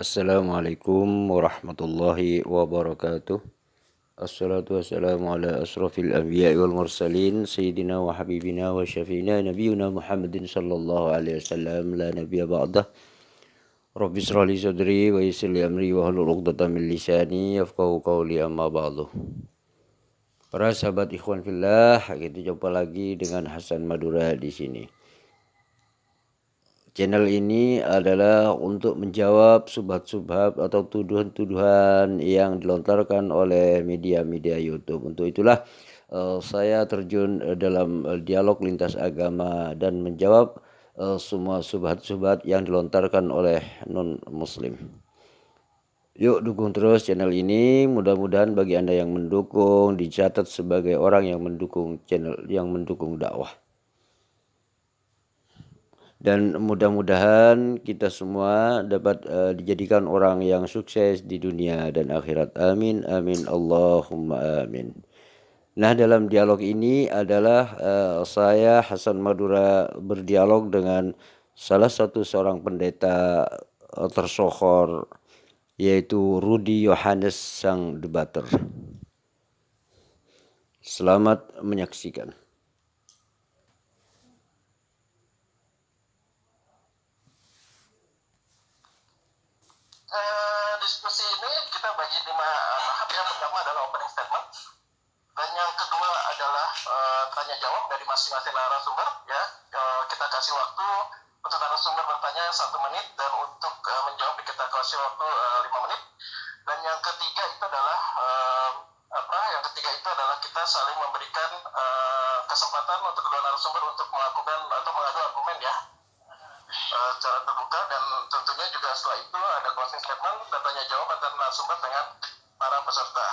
Assalamualaikum warahmatullahi wabarakatuh. Assalatu wassalamu ala asrafil anbiya'i wal mursalin sayyidina wa habibina wa syafiina nabiyuna Muhammadin sallallahu alaihi wasallam la nabiyya ba'dah. Rabbi israh li sadri wa yassir li amri wa hlul 'uqdatam min lisani yafqahu qawli amma ba'du. Para sahabat ikhwan fillah, kita jumpa lagi dengan Hasan Madura di sini. Channel ini adalah untuk menjawab subhat-subhat atau tuduhan-tuduhan yang dilontarkan oleh media-media YouTube. Untuk itulah saya terjun dalam dialog lintas agama dan menjawab semua subhat-subhat yang dilontarkan oleh non-muslim. Yuk dukung terus channel ini, mudah-mudahan bagi Anda yang mendukung dicatat sebagai orang yang mendukung channel, yang mendukung dakwah. Dan mudah-mudahan kita semua dapat dijadikan orang yang sukses di dunia dan akhirat. Amin, amin, Allahumma amin. Nah, dalam dialog ini adalah saya Hasan Madura berdialog dengan salah satu seorang pendeta tersohor, yaitu Rudy Yohanes sang debater. Selamat menyaksikan. Diskusi ini kita bagi 5 tahap. Yang pertama adalah opening statement, dan yang kedua adalah tanya jawab dari masing-masing narasumber. Ya, kita kasih waktu untuk narasumber bertanya 1 menit, dan untuk menjawab kita kasih waktu 5 menit. Dan yang ketiga itu adalah kita saling memberikan kesempatan untuk kedua narasumber untuk melakukan atau mengadu argumen, ya, secara terbuka. Dan tentunya juga setelah itu ada closing statement dan tanya jawab antara narasumber dengan para peserta.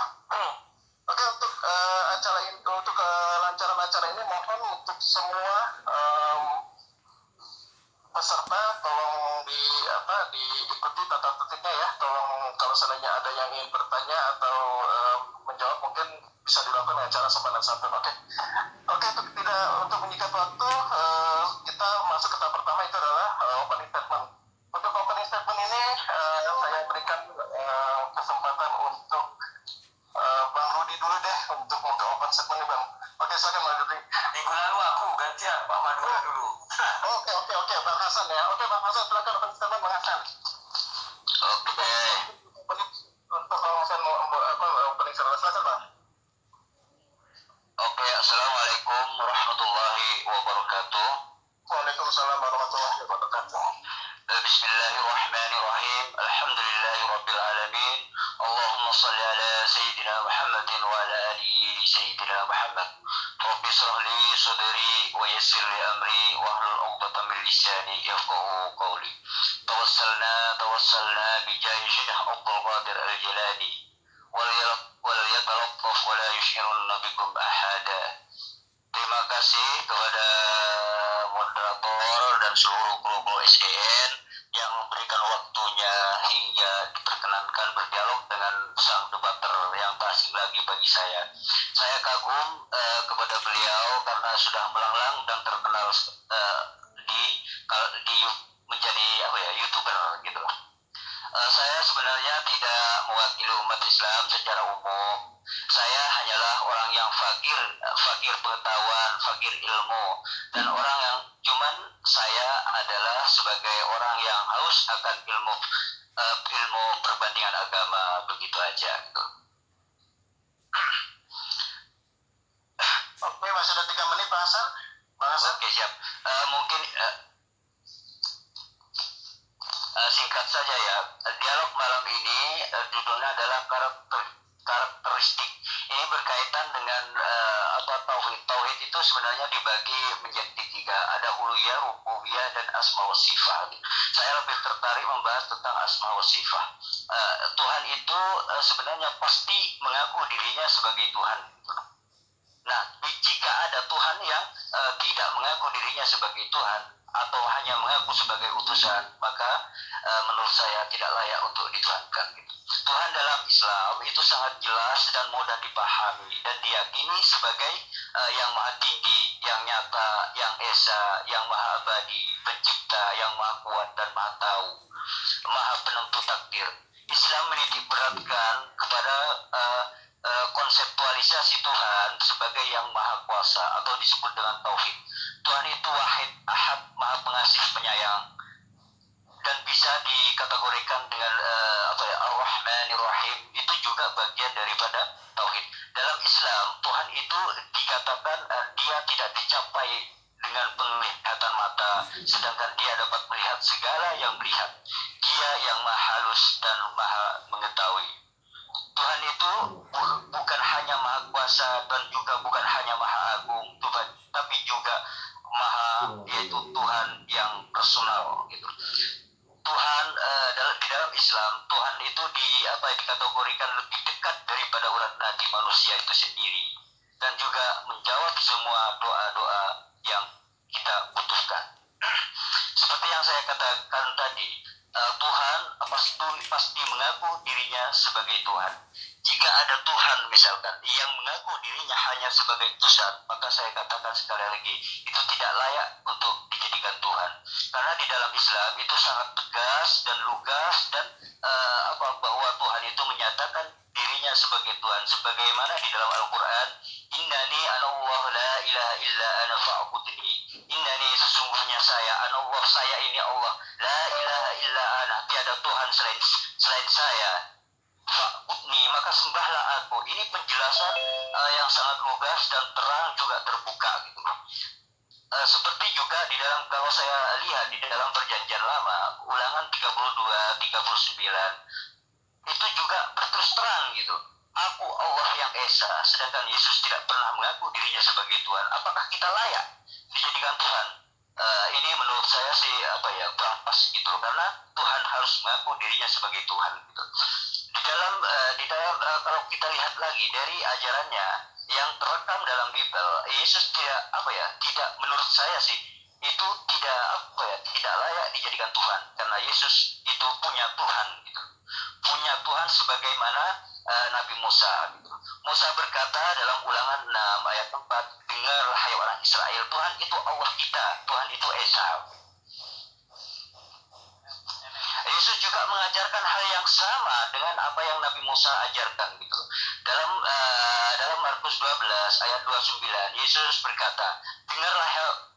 Oke, untuk kelancaran acara ini mohon untuk semua peserta tolong diikuti tata tertibnya, ya. Tolong kalau seandainya ada yang ingin bertanya atau menjawab mungkin bisa dilakukan dengan cara sopan dan santun. Oke, untuk menyikat waktu, kita masuk ke tahap pertama, itu adalah opening statement. Untuk opening statement ini saya berikan kesempatan untuk Bang Rudy dulu deh untuk membuka open statement nih, Bang. Oke, silakan Bang Rudy. Minggu lalu aku gantian Pak Madura dulu. Oke, Bang Hasan, ya. Oke, Bang Hasan, silakan open statement Bang Hasan. Oke. Untuk Bang Hasan mau opening statement, silakan Bang. Oke, assalamualaikum warahmatullahi wabarakatuh. Waalaikumsalam warahmatullahi wabarakatuh. Bismillahirrahmanirrahim. Alhamdulillahirabbil alamin. Allahumma shalli ala sayyidina Muhammadin wa ala ali sayyidina Muhammad. Rabbi shrah li sadri wa yassir li amri wa hlul 'uqdatam min lisani yafqahu qawli. Tawassalna bi jahi Syekh Abdul Qadir Al-Jilani. Wal yatalaffaf wa la yushirunna bikum ahada. Terima kasih kepada moderator dan seluruh kru SKN yang memberikan waktunya hingga diperkenankan berdialog dengan sang debater yang tak asing lagi bagi saya. Saya kagum kepada beliau karena sudah melanglang dan terkenal di menjadi YouTuber gitu. Saya sebenarnya tidak mewakili umat Islam secara umum. Saya hanyalah orang yang fakir pengetahuan, fakir ilmu, dan orang yang saya adalah sebagai orang yang haus akan ilmu perbandingan agama, begitu aja gitu. Oke, masih ada 3 menit Bang Hasan. Oke, siap. Mungkin singkat saja, ya. Dialog malam ini judulnya adalah karakteristik. Ini berkaitan dengan tauhid. Tauhid itu sebenarnya dibagi menjadi 3. Ada uluhiyah, rububiyah, dan asma wa sifat. Saya lebih tertarik membahas tentang asma wa sifat. Tuhan itu sebenarnya pasti mengaku dirinya sebagai Tuhan. Nah, jika ada Tuhan yang tidak mengaku dirinya sebagai Tuhan atau hanya mengaku sebagai utusan, maka menurut saya tidak layak untuk dituhankan. Tuhan dalam Islam itu sangat jelas dan mudah dipahami dan diyakini sebagai yang maha tinggi, yang nyata, yang esa, yang maha abadi, pencipta, yang maha kuat dan maha tahu, maha penentu takdir. sedangkan Dia dapat melihat segala yang melihat. Dia yang maha halus dan maha mengetahui. Tuhan itu bukan hanya maha kuasa dan juga bukan hanya maha agung, Tuhan, tapi juga maha, yaitu Tuhan yang personal gitu. Tuhan di dalam Islam, Tuhan itu dikategorikan lebih dekat daripada urat nadi manusia itu sendiri, dan juga menjawab semua doa-doa yang kita butuhkan. Seperti yang saya katakan tadi, Tuhan pasti mengaku dirinya sebagai Tuhan. Jika ada Tuhan misalkan yang mengaku dirinya hanya sebagai Tuhan, maka saya katakan sekali lagi, itu tidak layak untuk dijadikan Tuhan. Karena di dalam Islam itu sangat tegas dan lugas, dan bahwa Tuhan itu menyatakan dirinya sebagai Tuhan, sebagaimana di dalam Al-Quran, innani anallah la ilaha illa ana fa'budni, innani sesungguhnya saya anallah, saya ini Allah, la ilaha illa ana, tiada Tuhan selain saya, fa'budni, maka sembahlah aku. Ini penjelasan yang sangat lugas dan terang, juga terbuka gitu. Seperti juga di dalam, kalau saya lihat di dalam Perjanjian Lama, Ulangan 32, 39, itu juga berterus terang gitu. Aku Allah yang Esa, sedangkan Yesus tidak pernah mengaku dirinya sebagai Tuhan. Apakah kita layak dijadikan Tuhan? Ini menurut saya sih kurang pas gitu, karena Tuhan harus mengaku dirinya sebagai Tuhan gitu. Di dalam kalau kita lihat lagi dari ajarannya yang terekam dalam Bible, Yesus tidak menurut saya sih itu tidak layak dijadikan Tuhan, karena Yesus itu punya Tuhan gitu. Punya Tuhan sebagaimana Nabi Musa gitu. Musa berkata dalam Ulangan 6 ayat 4, dengarlah hai orang Israel, Tuhan itu Allah kita, Tuhan itu Esa. Yesus juga mengajarkan hal yang sama dengan apa yang Nabi Musa ajarkan gitu. Dalam Markus 12 ayat 29, Yesus berkata, dengarlah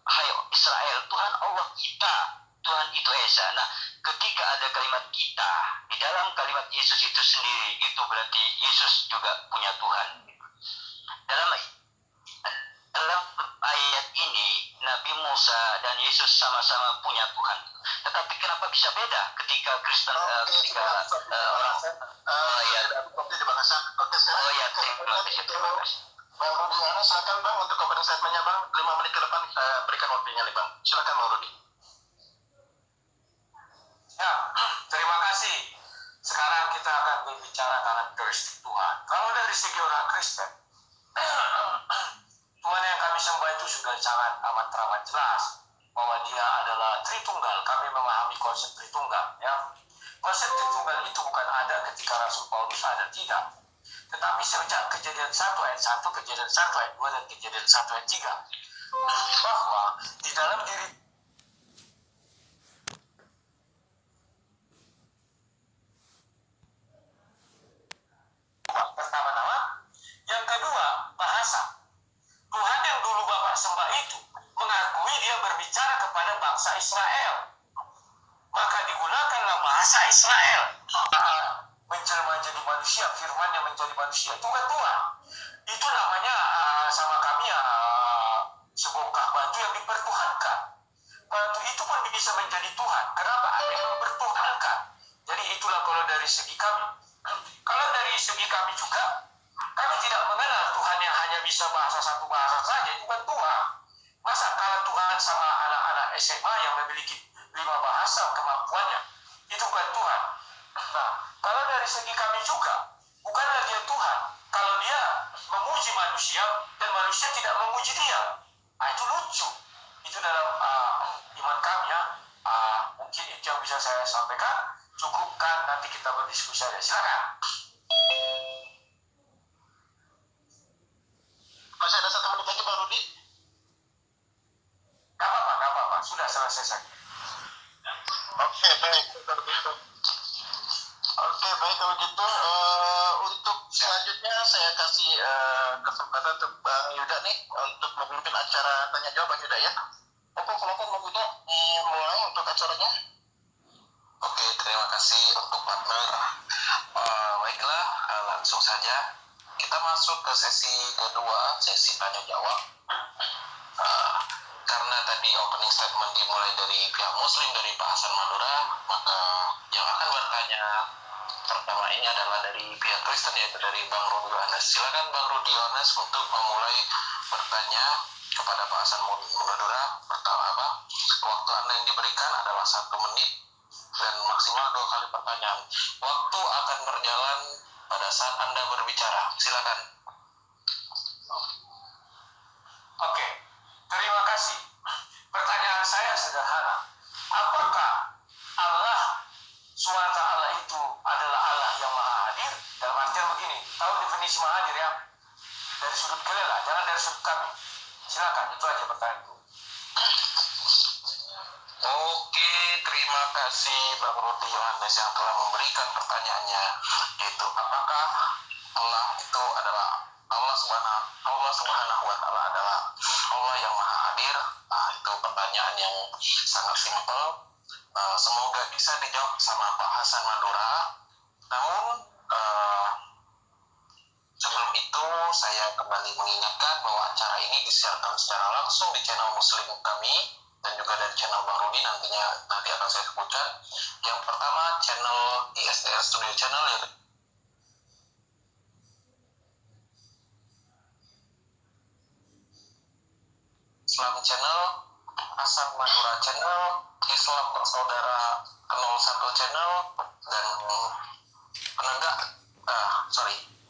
hai Israel, Tuhan Allah kita, Tuhan itu Esa. Nah, ketika ada kalimat kita di dalam kalimat Yesus itu sendiri, itu berarti Yesus juga punya Tuhan. Dalam ayat ini Nabi Musa dan Yesus sama-sama punya Tuhan. Tetapi kenapa bisa beda ketika Kristen orang terima kasih. Bang Rudi Ana, silakan Bang untuk opening statementnya Bang, 5 menit ke depan berikan waktunya nih Bang. Silakan Bang Rudi. Ya, terima kasih. Sekarang kita akan berbicara karakteristik Tuhan. Kalau dari segi orang Kristen, Tuhan yang kami sembah itu sudah sangat amat jelas bahwa Dia adalah Tritunggal. Kami memahami konsep Tritunggal. Ya, konsep Tritunggal itu bukan ada ketika Rasul Paulus ada, tidak. Tetapi sejak Kejadian 1 ayat 1, Kejadian 1 ayat 2, dan Kejadian 1 ayat 3, bahwa di dalam diri pertama nama, yang kedua bahasa. Tuhan yang dulu Bapak sembah itu mengakui Dia berbicara kepada bangsa Israel, maka digunakanlah bahasa Israel menjelma jadi manusia, firman yang menjadi manusia. Itu kan Tuhan. Itu namanya sama kami sebongkah batu yang dipertuhankan. Batu itu pun bisa menjadi Tuhan. Kenapa? Ada yang mempertuhankan. Jadi itulah kalau dari segi kami. Kalau dari segi kami juga, kami tidak mengenal Tuhan yang hanya bisa bahasa satu bahasa saja. Itu kan Tuhan. Masa kalah Tuhan sama anak-anak SMA yang memiliki 5 bahasa kemampuannya? Itu kan Tuhan. Nah, kalau dari segi kami juga, bukanlah Dia Tuhan kalau Dia memuji manusia dan manusia tidak memuji Dia. Itu lucu. Itu dalam iman kami ya. Mungkin itu yang bisa saya sampaikan. Cukupkan, nanti kita berdiskusi aja. Silakan. Masih ada 1 menit lagi Bang Rudi. Gak apa-apa. Sudah selesai saya. Oke, baik kalau gitu. Untuk selanjutnya saya kasih kesempatan untuk Bang Yuda nih untuk memimpin acara tanya jawab Bang Yuda ya. Oke, silakan Bang Yuda dimulai untuk acaranya. Oke, terima kasih untuk partner. Baiklah, langsung saja kita masuk ke sesi kedua, sesi tanya jawab. Karena tadi opening statement dimulai dari pihak Muslim, dari Pak Hasan Madura, maka yang akan bertanya pertama ini adalah dari pihak Kristen, yaitu dari Bang Rudi Yohanes. Silakan Bang Rudi Yohanes untuk memulai bertanya kepada Pak Hasan Madura. Pertama waktu Anda yang diberikan adalah 1 menit dan maksimal 2 kali pertanyaan. Waktu akan berjalan pada saat Anda berbicara. Silakan. Oke, terima kasih. Pertanyaan saya sederhana. Apakah Allah SWT itu adalah Allah yang maha hadir? Dalam artian begini, tahu definisi maha hadir ya? Dari sudut kalian lah, jangan dari sudut kami. Silakan, itu aja pertanyaanku. Oke, terima kasih Bang Rudi Yohanes yang telah memberikan pertanyaannya, yaitu apakah Allah itu adalah Allah Subhanahu wa Ta'ala adalah Allah yang maha hadir. Itu pertanyaan yang sangat simpel. Semoga bisa dijawab sama Pak Hasan Madura. Namun sebelum itu saya kembali mengingatkan bahwa acara ini disiarkan secara langsung di channel Muslim kami dan juga dari channel Bang Rudi. Nanti akan saya sebutkan. Yang pertama channel ISDR Studio Channel, yaitu Islam Channel, Hasan Madura Channel, Islam Bersaudara 01 Channel, dan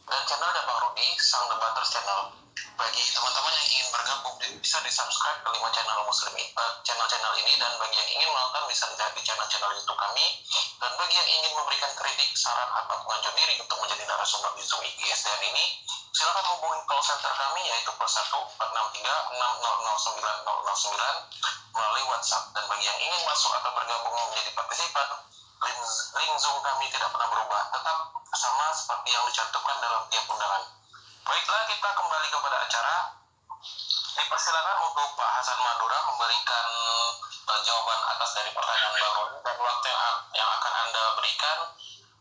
dan channelnya Bang Rudi, Sang Debaters Channel. Bagi teman-teman yang ingin bergabung bisa di-subscribe ke 5 channel-channel ini, dan bagi yang ingin menonton bisa dilihat di channel-channel YouTube kami. Dan bagi yang ingin memberikan kritik, saran, atau pengajuan diri untuk menjadi narasumber di Zoom IGSDN ini, silakan hubungi call center kami, yaitu +1-463-600-9009 melalui WhatsApp. Dan bagi yang ingin masuk atau bergabung menjadi partisipan, link Zoom kami tidak pernah berubah, tetap sama seperti yang dicantumkan dalam tiap undangan. Baiklah, kita kembali kepada acara. Dipersilakan untuk Pak Hasan Madura memberikan jawaban atas dari pertanyaan Bang Rudi, dan waktu yang akan Anda berikan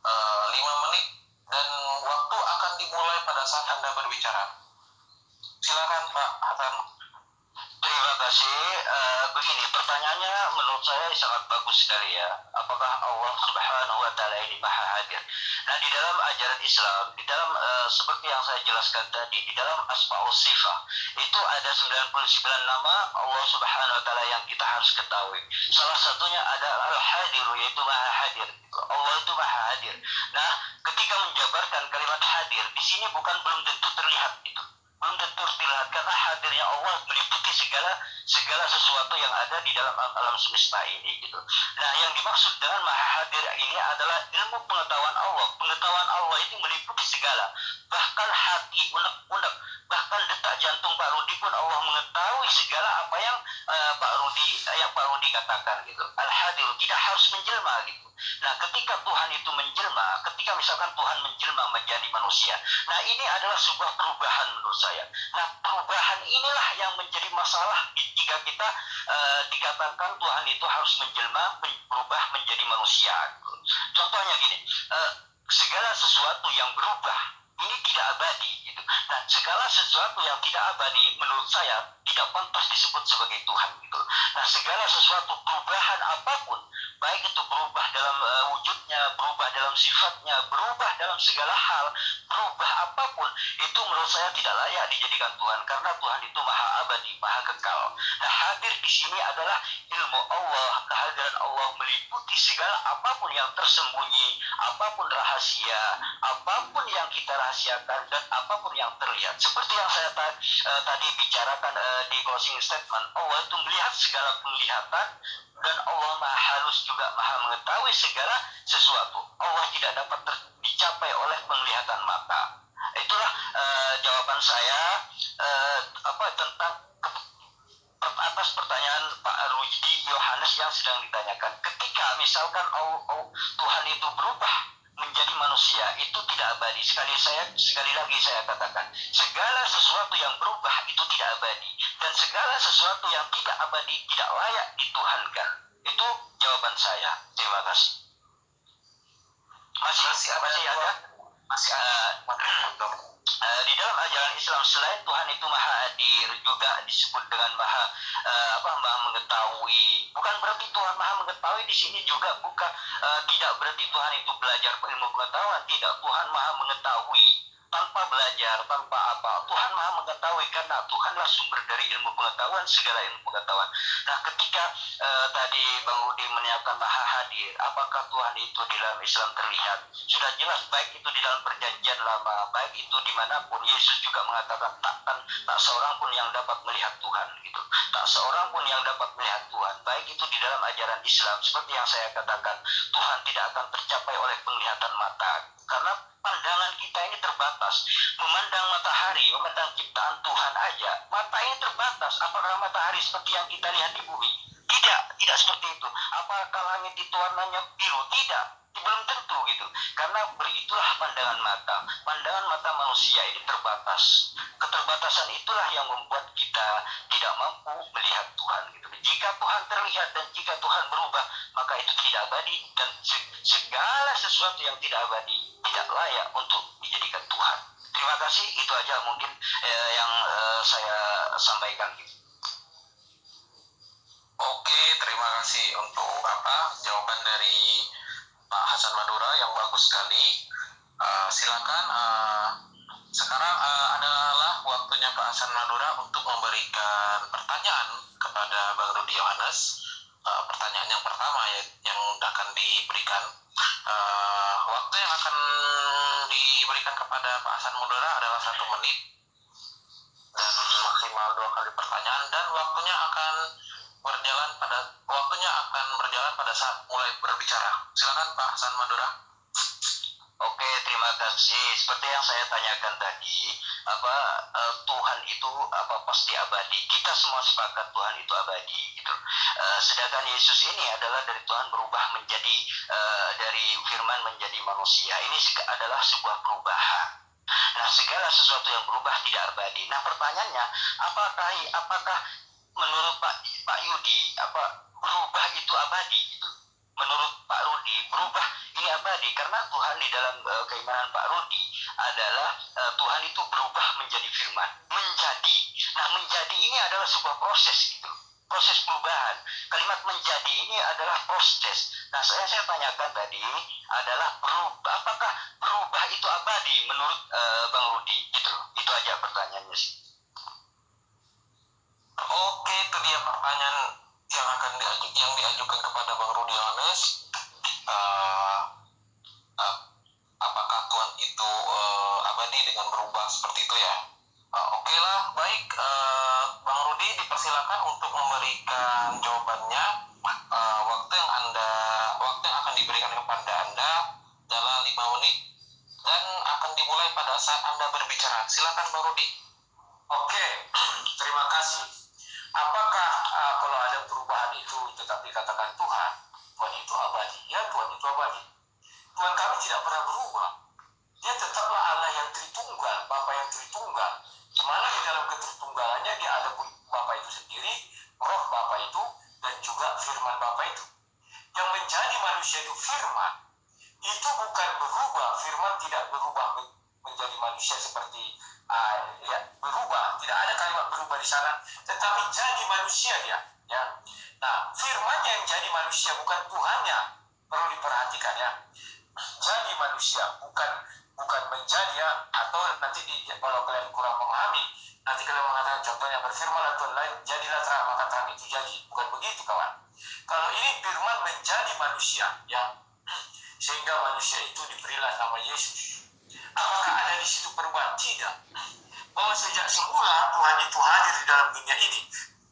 5 menit, dan waktu akan dimulai pada saat Anda berbicara. Silakan Pak Hasan. Terima kasih. Begini, pertanyaannya menurut saya sangat bagus sekali ya. Apakah Allah Subhanahu wa Ta'ala ini maha hadir? Nah, di dalam ajaran Islam, di dalam seperti yang saya jelaskan tadi, di dalam asma'ul sifah itu ada 99 nama Allah Subhanahu wa Ta'ala yang kita harus ketahui. Salah satunya adalah al-hadir, yaitu maha hadir. Allah itu maha hadir. Nah, ketika menjabarkan kalimat hadir di sini belum tentu terlihat itu. Belum tentu terlihat, karena hadirnya Allah meliputi segala sesuatu yang ada di dalam alam semesta ini gitu. Nah, yang dimaksud dengan maha hadir ini adalah ilmu pengetahuan Allah. Pengetahuan Allah itu meliputi segala, bahkan hati, unek-unek, bahkan detak jantung Pak Rudi pun Allah mengetahui segala apa yang Pak Rudi katakan gitu. Al-hadir tidak harus menjelma gitu. Nah, ketika Tuhan itu menjelma, ketika misalkan Tuhan menjelma menjadi manusia, nah ini adalah sebuah perubahan menurut saya. Nah, perubahan inilah yang menjadi masalah jika kita dikatakan Tuhan itu harus menjelma, berubah menjadi manusia. Contohnya gini, segala sesuatu yang berubah ini tidak abadi gitu. Nah, segala sesuatu yang tidak abadi menurut saya tidak pantas disebut sebagai Tuhan gitu. Nah, segala sesuatu perubahan apapun, baik itu berubah dalam wujudnya, berubah dalam sifatnya, berubah dalam segala hal, berubah apapun, itu menurut saya tidak layak dijadikan Tuhan, karena Tuhan itu maha abadi, maha kekal. Nah, hadir di sini adalah ilmu Allah, kehadiran Allah meliputi segala apapun yang tersembunyi, apapun rahasia, apapun yang kita rahasiakan, dan apapun yang terlihat. Seperti yang saya tadi bicarakan di closing statement, Allah itu melihat segala penglihatan, dan Allah maha halus juga, maha mengetahui segala sesuatu. Allah tidak dapat dicapai oleh penglihatan mata. Itulah jawaban saya tentang atas pertanyaan Pak Rudi Yohanes yang sedang ditanyakan. Ketika misalkan Tuhan itu berubah menjadi manusia, itu tidak abadi. Sekali lagi saya katakan, segala sesuatu yang berubah itu tidak abadi, dan segala sesuatu yang tidak abadi tidak layak dituhankan. Itu jawaban saya. Terima kasih. Masih ada? Di dalam ajaran Islam selain Tuhan itu maha hadir juga disebut dengan maha mengetahui. Bukan berarti Tuhan maha mengetahui di sini juga bukan tidak berarti Tuhan itu belajar ilmu pengetahuan. Tidak, Tuhan maha mengetahui tanpa belajar, tanpa apa. Tuhan maha mengetahui karena Tuhanlah sumber dari ilmu pengetahuan, segala ilmu pengetahuan. Nah, ketika tadi Bang Rudi menyiapkan maha hadir, apakah Tuhan itu di dalam Islam terlihat? Sudah jelas, baik itu di dalam perjanjian lama, baik itu dimanapun. Yesus juga mengatakan tak seorang pun yang dapat melihat Tuhan, gitu. Tak seorang pun yang dapat melihat Tuhan, baik itu di dalam ajaran Islam. Seperti yang saya katakan, Tuhan tidak akan tercapai oleh penglihatan mata, karena pandangan kita ini terbatas. Memandang matahari, memandang ciptaan Tuhan aja, mata ini terbatas. Apakah matahari seperti yang kita lihat di bumi? Tidak seperti itu. Apakah langit itu warnanya biru? Tidak, belum tentu gitu. Karena itulah pandangan mata. Pandangan mata manusia ini terbatas. Keterbatasan itulah yang membuat kita tidak mampu melihat Tuhan gitu. Jika Tuhan terlihat dan jika Tuhan berubah, maka itu tidak abadi, dan segala sesuatu yang tidak abadi tidak layak untuk dijadikan Tuhan. Terima kasih, itu aja mungkin yang saya sampaikan gitu. Oke, terima kasih untuk jawaban dari Pak Hasan Madura yang bagus sekali. Silakan sekarang adalah waktunya Pak Hasan Madura untuk memberikan pertanyaan kepada Bang Rudi Yohanes. Pertanyaan yang pertama yang akan diberikan, waktu yang akan diberikan kepada Pak Hasan Madura adalah 1 menit dan maksimal 2 kali pertanyaan, dan waktunya akan berjalan pada saat mulai berbicara. Silakan Pak Hasan Madura. Oke, terima kasih. Seperti yang saya tanyakan tadi, Tuhan itu pasti abadi. Kita semua sepakat Tuhan itu abadi, gitu. Sedangkan Yesus ini adalah dari Tuhan berubah menjadi dari firman menjadi manusia. Ini adalah sebuah perubahan. Nah, segala sesuatu yang berubah tidak abadi. Nah, pertanyaannya, apakah menurut Pak Yudi berubah itu abadi gitu? Menurut Pak Rudi, berubah ini abadi karena Tuhan di dalam keimanan Pak Rudi adalah Tuhan itu berubah menjadi firman, menjadi. Nah, menjadi ini adalah sebuah proses gitu. Proses perubahan. Kalimat menjadi ini adalah proses. Nah, saya tanyakan tadi adalah berubah. Apakah berubah itu abadi menurut Bang Rudi? Gitu. Itu aja pertanyaannya sih. Oke, itu dia pertanyaan yang diajukan kepada Bang Rudi Yohanes. Apakah Tuhan itu abadi dengan berubah seperti itu ya? Oke lah, baik. Bang Rudi dipersilakan untuk memberikan jawabannya. Waktu yang akan diberikan kepada Anda adalah 5 menit dan akan dimulai pada saat Anda berbicara. Silakan Bang Rudi. Oke, terima kasih. Apakah kalau ada perubahan itu tetapi katakan Tuhan itu abadi? Ya, Tuhan itu abadi. Tuhan kami tidak pernah berubah. Dia tetaplah Allah yang Tritunggal, Bapa yang Tritunggal. Di mana di dalam ketritunggalannya dia ada Bapa itu sendiri, Roh Bapa itu, dan juga Firman Bapa itu. Yang menjadi manusia itu Firman. Itu bukan berubah. Firman tidak berubah menjadi manusia seperti berubah, tidak ada kalimat berubah di sana, tetapi jadi manusia dia. Ya. Nah, firman yang jadi manusia bukan Tuhannya, perlu diperhatikan ya. Jadi manusia bukan menjadi ya, atau nanti kalau kalian kurang memahami, nanti kalian mengatakan contohnya berfirmanlah Tuhan lain, jadilah terang maka terang itu jadi. Bukan begitu kawan. Kalau ini firman menjadi manusia ya, sehingga manusia itu diberilah nama Yesus. Apakah ada di situ perubahan? Tidak. Bahwa sejak semula Tuhan itu hadir di dalam dunia ini.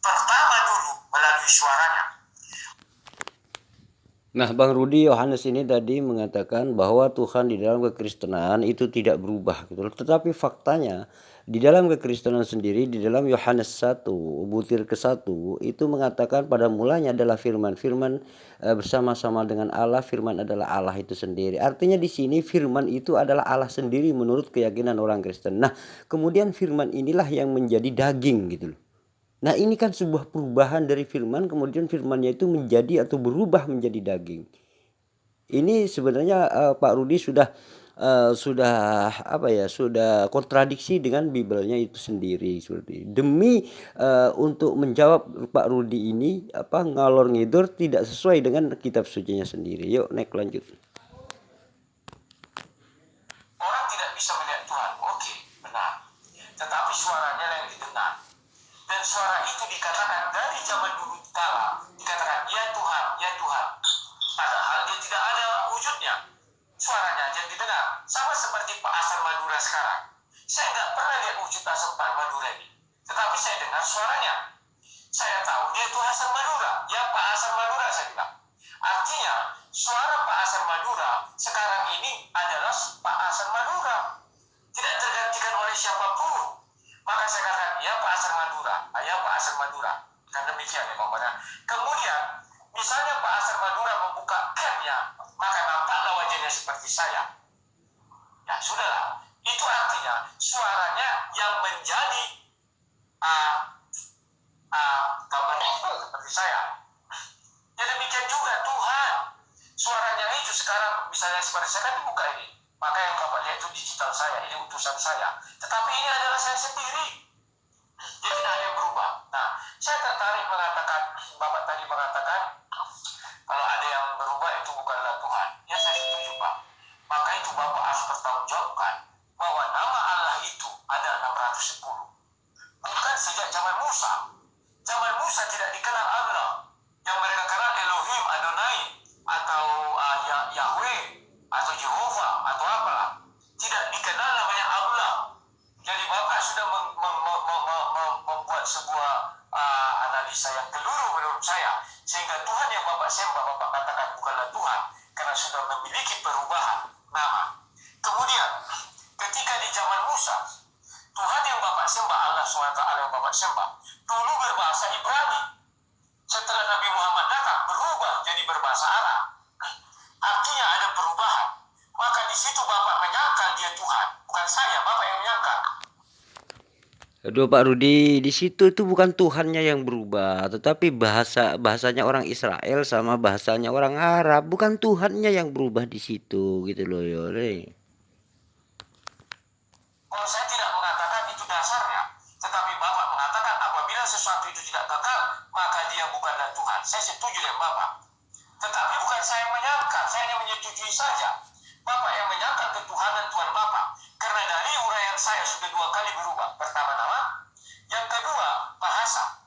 Pertama dulu melalui suaranya. Nah, Bang Rudi Yohanes ini tadi mengatakan bahwa Tuhan di dalam kekristenan itu tidak berubah gitu. Tetapi faktanya di dalam kekristenan sendiri, di dalam Yohanes 1 butir ke-1 itu mengatakan pada mulanya adalah firman bersama-sama dengan Allah, firman adalah Allah itu sendiri. Artinya di sini firman itu adalah Allah sendiri menurut keyakinan orang Kristen. Nah, kemudian firman inilah yang menjadi daging gitu loh. Nah, ini kan sebuah perubahan dari firman, kemudian firmannya itu menjadi atau berubah menjadi daging. Ini sebenarnya Pak Rudi sudah sudah apa ya, sudah kontradiksi dengan Bibelnya itu sendiri seperti demi untuk menjawab Pak Rudi ini apa ngalor ngidur tidak sesuai dengan kitab sucinya sendiri. Yuk naik lanjut. Orang tidak bisa melihat Tuhan. Oke, benar. Tetapi suaranya yang didengar. Dan suara itu dikatakan dari zaman dulu kala. Dikatakan, ya Tuhan, ya Tuhan. Padahal dia tidak ada wujudnya. Suaranya aja didengar. Sama seperti Pak Hasan Madura sekarang. Saya nggak pernah lihat wujud Hasan Pak Madura ini. Tetapi saya dengar suaranya. Saya tahu dia itu Hasan Madura. Ya Pak Hasan Madura saya bilang. Artinya suara Pak Hasan Madura sekarang ini adalah Pak Hasan Madura. Tidak tergantikan oleh siapapun. Maka saya katakan, ya Pak Hasan Madura. Ya Pak Hasan Madura. Kan demikian ya Pak. Kemudian misalnya Pak Hasan Madura membuka camnya, maka nampaklah wajahnya seperti saya. Ya sudahlah. Itu artinya suaranya yang menjadi gambarnya itu seperti saya. Ya demikian juga Tuhan. Suaranya itu sekarang misalnya seperti saya kan dibuka ini. Maka yang Bapak lihat itu digital saya, ini utusan saya. Tetapi ini adalah saya sendiri. Jadi tidak ada yang berubah. Nah, saya tertarik mengatakan, Bapak tadi mengatakan, kalau ada yang berubah itu bukanlah Tuhan. Ya saya setuju Pak. Maka itu Bapak harus bertanggungjawabkan bahwa nama Allah itu ada 610. Bukan sejak zaman Musa. Zaman Musa tidak dikenal Allah. Yang mereka kenal Elohim, Adonai, atau Yahweh, atau Jehovah, atau apalah. Tidak dikenal namanya Allah. Jadi Bapak sudah membuat sebuah analisa yang keliru menurut saya. Sehingga Tuhan yang Bapak sembah, Bapak katakan bukanlah Tuhan. Karena sudah memiliki perubahan nama. Kemudian, ketika di zaman Musa, Tuhan yang Bapak sembah, Allah SWT yang Bapak sembah, dulu berbahasa Ibrani. Setelah Nabi Muhammad datang, berubah jadi berbahasa Arab. Artinya ada perubahan. Maka di situ Bapak menyangkal dia Tuhan. Bukan saya, Bapak yang menyangkal. Aduh Pak Rudi, di situ itu bukan Tuhannya yang berubah, tetapi bahasanya orang Israel sama bahasanya orang Arab, bukan Tuhannya yang berubah di situ gitu loh ya. Kalau saya tidak mengatakan itu dasarnya, tetapi Bapak mengatakan apabila sesuatu itu tidak kekal, maka dia bukanlah Tuhan. Saya setuju dengan Bapak. Tetapi bukan saya yang menyangkal, saya hanya menyetujui saja. Bapak yang menyangkal ketuhanan Tuhan Bapak. Karena dari uraian saya sudah 2 kali berubah. Pertama nama, yang kedua bahasa.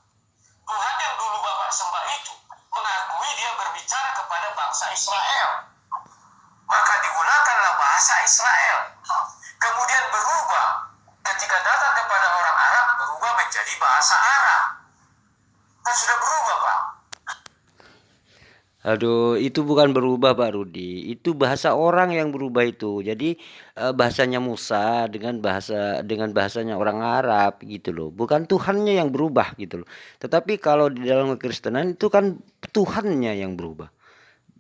Tuhan yang dulu Bapak sembah itu mengakui dia berbicara kepada bangsa Israel. Maka digunakanlah bahasa Israel. Kemudian berubah. Ketika datang kepada orang Arab, berubah menjadi bahasa Arab. Kan sudah berubah Pak. Aduh, itu bukan berubah Pak Rudi, itu bahasa orang yang berubah itu. Jadi bahasanya Musa dengan bahasanya orang Arab gitu loh. Bukan Tuhannya yang berubah gitu loh. Tetapi kalau di dalam kekristenan itu kan Tuhannya yang berubah.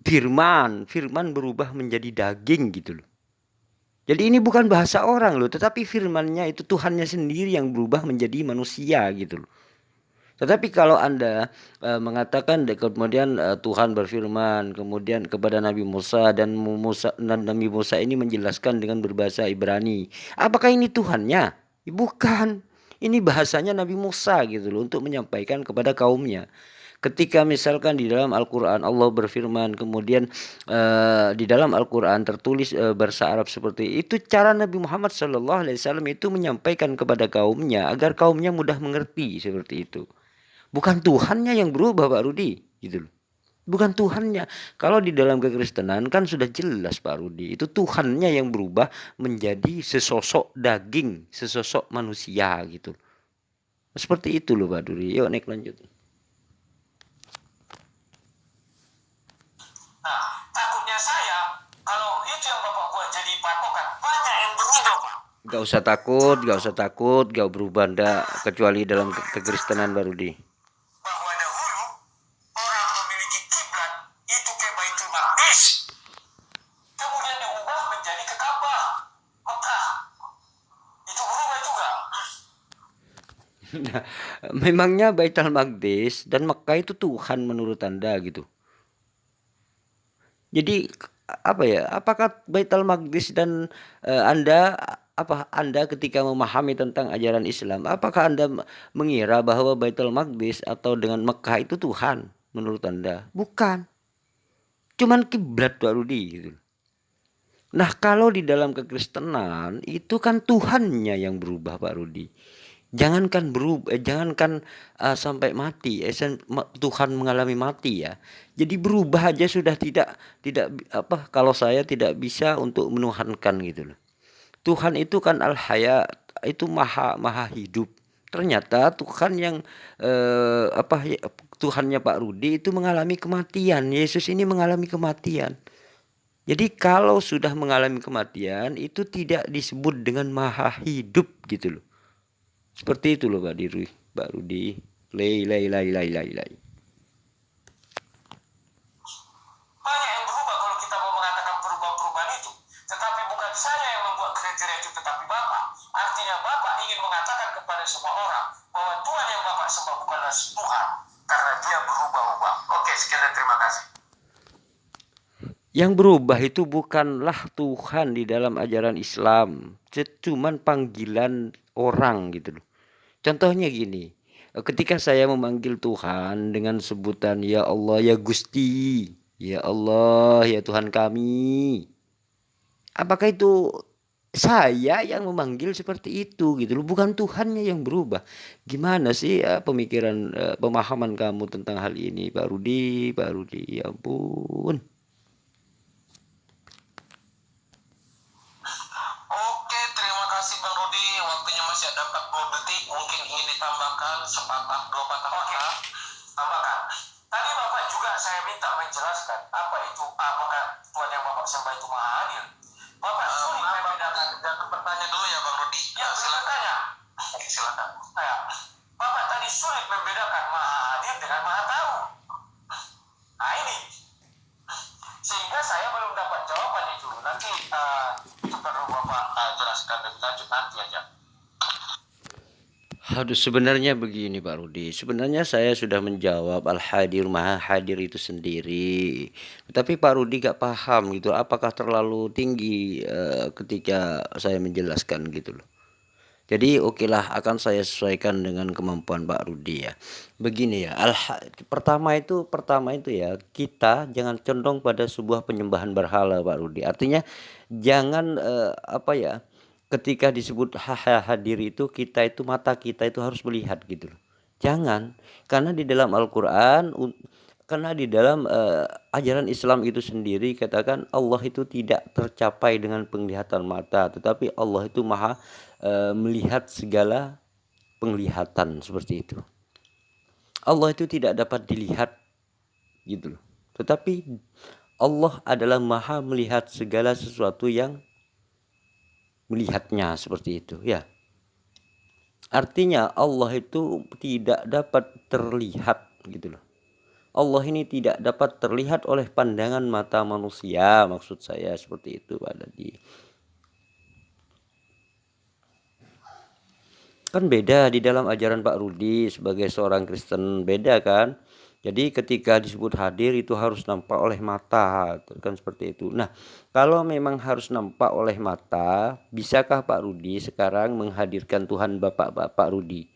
Firman berubah menjadi daging gitu loh. Jadi ini bukan bahasa orang loh, tetapi firmannya itu Tuhannya sendiri yang berubah menjadi manusia gitu loh. Tetapi kalau Anda mengatakan kemudian Tuhan berfirman kemudian kepada Nabi Musa dan Nabi Musa ini menjelaskan dengan berbahasa Ibrani. Apakah ini Tuhannya? Bukan. Ini bahasanya Nabi Musa gitu loh untuk menyampaikan kepada kaumnya. Ketika misalkan di dalam Al-Quran Allah berfirman kemudian di dalam Al-Quran tertulis bahasa Arab seperti itu, cara Nabi Muhammad SAW itu menyampaikan kepada kaumnya agar kaumnya mudah mengerti seperti itu. Bukan Tuhannya yang berubah Pak Rudi gitu loh. Bukan Tuhannya. Kalau di dalam kekristenan kan sudah jelas Pak Rudi, itu Tuhannya yang berubah menjadi sesosok daging, sesosok manusia gitu. Seperti itu loh Pak Rudi. Yuk naik lanjut. Nah, takutnya saya kalau itu yang Bapak buat jadi patokan, banyak yang berubah Pak. Gak usah takut, gak berubah ndak kecuali dalam kekristenan Pak Rudi. Bahwa dahulu orang memiliki kiblat itu ke Baitul Maqdis, kemudian diubah menjadi ke Ka'bah, Mekah. Itu berubah juga. Nah, memangnya Baitul Maqdis dan Mekah itu Tuhan menurut Anda gitu? Jadi apa ya? Apakah Baitul Maqdis dan Anda Anda ketika memahami tentang ajaran Islam, apakah Anda mengira bahwa Baitul Maqdis atau dengan Mekah itu Tuhan menurut Anda? Bukan. Cuman kiblat Pak Rudi gitu. Nah, kalau di dalam kekristenan itu kan Tuhannya yang berubah Pak Rudi. Jangankan berubah, jangankan sampai mati, Tuhan mengalami mati ya. Jadi berubah aja sudah tidak kalau saya tidak bisa untuk menuhankan gitu loh. Tuhan itu kan al-haya, itu maha maha hidup. Ternyata Tuhan yang Tuhannya Pak Rudi itu mengalami kematian. Yesus ini mengalami kematian. Jadi kalau sudah mengalami kematian itu tidak disebut dengan maha hidup gitu loh. Seperti itu loh Pak Rudi. Lay. Banyak yang berubah kalau kita mau mengatakan perubahan-perubahan itu. Tetapi bukan saya yang membuat kriteria itu, tetapi Bapak. Artinya Bapak ingin mengatakan kepada semua orang bahwa Tuhan yang Bapak sembah bukanlah Tuhan, karena dia berubah-ubah. Oke, sekian dan terima kasih. Yang berubah itu bukanlah Tuhan di dalam ajaran Islam. Cuman panggilan orang gitu loh. Contohnya gini. Ketika saya memanggil Tuhan dengan sebutan ya Allah ya Gusti, ya Allah ya Tuhan kami. Apakah itu saya yang memanggil seperti itu gitu loh, bukan Tuhannya yang berubah. Gimana sih pemikiran pemahaman kamu tentang hal ini Pak Rudi, ya ampun. Oke, terima kasih Bang Rudi. Waktunya masih ada 40 detik. Mungkin ingin ditambahkan sepatah dua patah kata. Tambahkan. Tadi Bapak juga saya minta menjelaskan apa itu, apakah Tuhan yang Bapak sembah itu maha adil. Bapak sulit membedakan. Jangan bertanya dulu ya Bang Rudi. Ya, silakan ya. Oke, silakan. Ya. Bapak tadi sulit membedakan maha adil dengan maha tahu. Nah ini. Sehingga saya belum dapat jawaban itu. Nanti itu perlu Bapak jelaskan lebih lanjut nanti aja. Aduh, sebenarnya begini Pak Rudi. Sebenarnya saya sudah menjawab al-hadir maha hadir itu sendiri. Tapi Pak Rudi gak paham gitu. Apakah terlalu tinggi ketika saya menjelaskan gitu loh. Jadi okelah akan saya sesuaikan dengan kemampuan Pak Rudi ya. Begini ya. Pertama itu ya, kita jangan condong pada sebuah penyembahan berhala Pak Rudi. Artinya jangan ketika disebut hadir itu mata kita itu harus melihat gitu loh. Jangan, karena di dalam Al-Qur'an, karena di dalam ajaran Islam itu sendiri katakan Allah itu tidak tercapai dengan penglihatan mata, tetapi Allah itu maha melihat segala penglihatan, seperti itu. Allah itu tidak dapat dilihat gitu loh. Tetapi Allah adalah maha melihat segala sesuatu yang melihatnya, seperti itu ya. Artinya Allah itu tidak dapat terlihat gitu loh. Allah ini tidak dapat terlihat oleh pandangan mata manusia, maksud saya seperti itu Pak Dadi. Kan beda di dalam ajaran Pak Rudi sebagai seorang Kristen, beda kan. Jadi ketika disebut hadir itu harus nampak oleh mata, kan seperti itu. Nah, kalau memang harus nampak oleh mata, bisakah Pak Rudi sekarang menghadirkan Tuhan Bapak Rudi?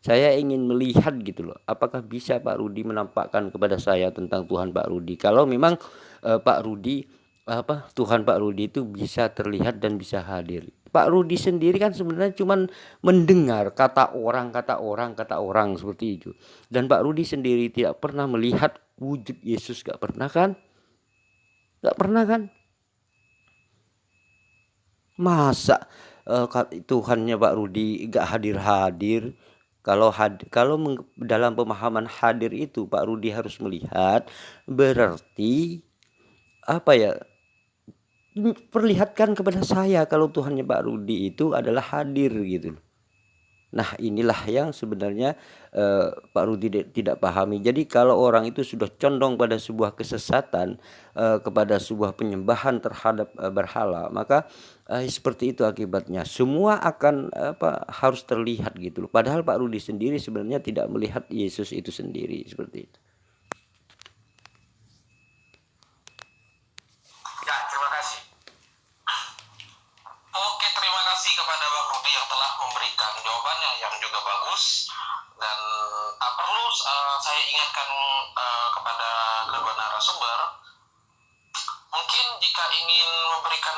Saya ingin melihat gitu loh. Apakah bisa Pak Rudi menampakkan kepada saya tentang Tuhan Pak Rudi? Kalau memang Pak Rudi Tuhan Pak Rudi itu bisa terlihat dan bisa hadir. Pak Rudi sendiri kan sebenarnya cuma mendengar kata orang seperti itu. Dan Pak Rudi sendiri tidak pernah melihat wujud Yesus, gak pernah kan? Gak pernah kan? Masa Tuhannya Pak Rudi gak hadir-hadir? Kalau dalam pemahaman hadir itu Pak Rudi harus melihat, berarti perlihatkan kepada saya kalau Tuhannya Pak Rudi itu adalah hadir gitu. Nah, inilah yang sebenarnya Pak Rudi tidak pahami. Jadi kalau orang itu sudah condong pada sebuah kesesatan, kepada sebuah penyembahan terhadap berhala, maka seperti itu akibatnya. Semua akan harus terlihat gitu loh. Padahal Pak Rudi sendiri sebenarnya tidak melihat Yesus itu sendiri, seperti itu. Ya, narasumber, mungkin jika ingin memberikan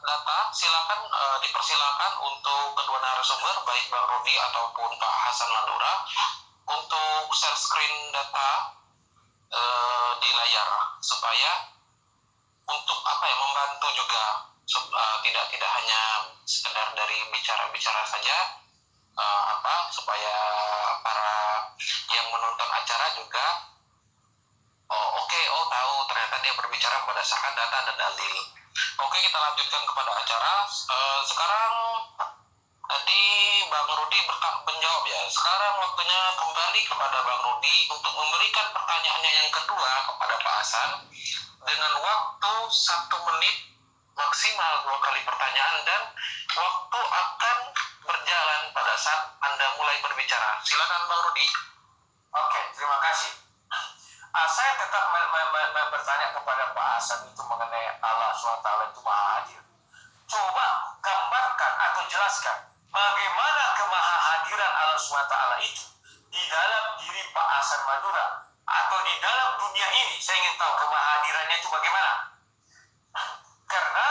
data, silakan dipersilakan untuk kedua narasumber, baik Bang Rudi ataupun Pak Hasan Madura, untuk share screen data di layar supaya untuk membantu juga, tidak hanya sekedar dari bicara-bicara saja, supaya para yang menonton acara juga tahu ternyata dia berbicara berdasarkan data dan dalil. Oke, kita lanjutkan kepada acara. Sekarang tadi Bang Rudi menjawab ya. Sekarang waktunya kembali kepada Bang Rudi untuk memberikan pertanyaannya yang kedua kepada Pak Hasan dengan waktu 1 menit, maksimal 2 kali pertanyaan, dan waktu akan berjalan pada saat Anda mulai berbicara. Silakan Bang Rudi. Oke, terima kasih. Saya tetap bertanya kepada Pak Hasan itu mengenai Allah SWT itu Maha Hadir. Coba gambarkan atau jelaskan bagaimana kemahahadiran Allah SWT itu di dalam diri Pak Hasan Madura atau di dalam dunia ini. Saya ingin tahu kemahahadirannya itu bagaimana. Karena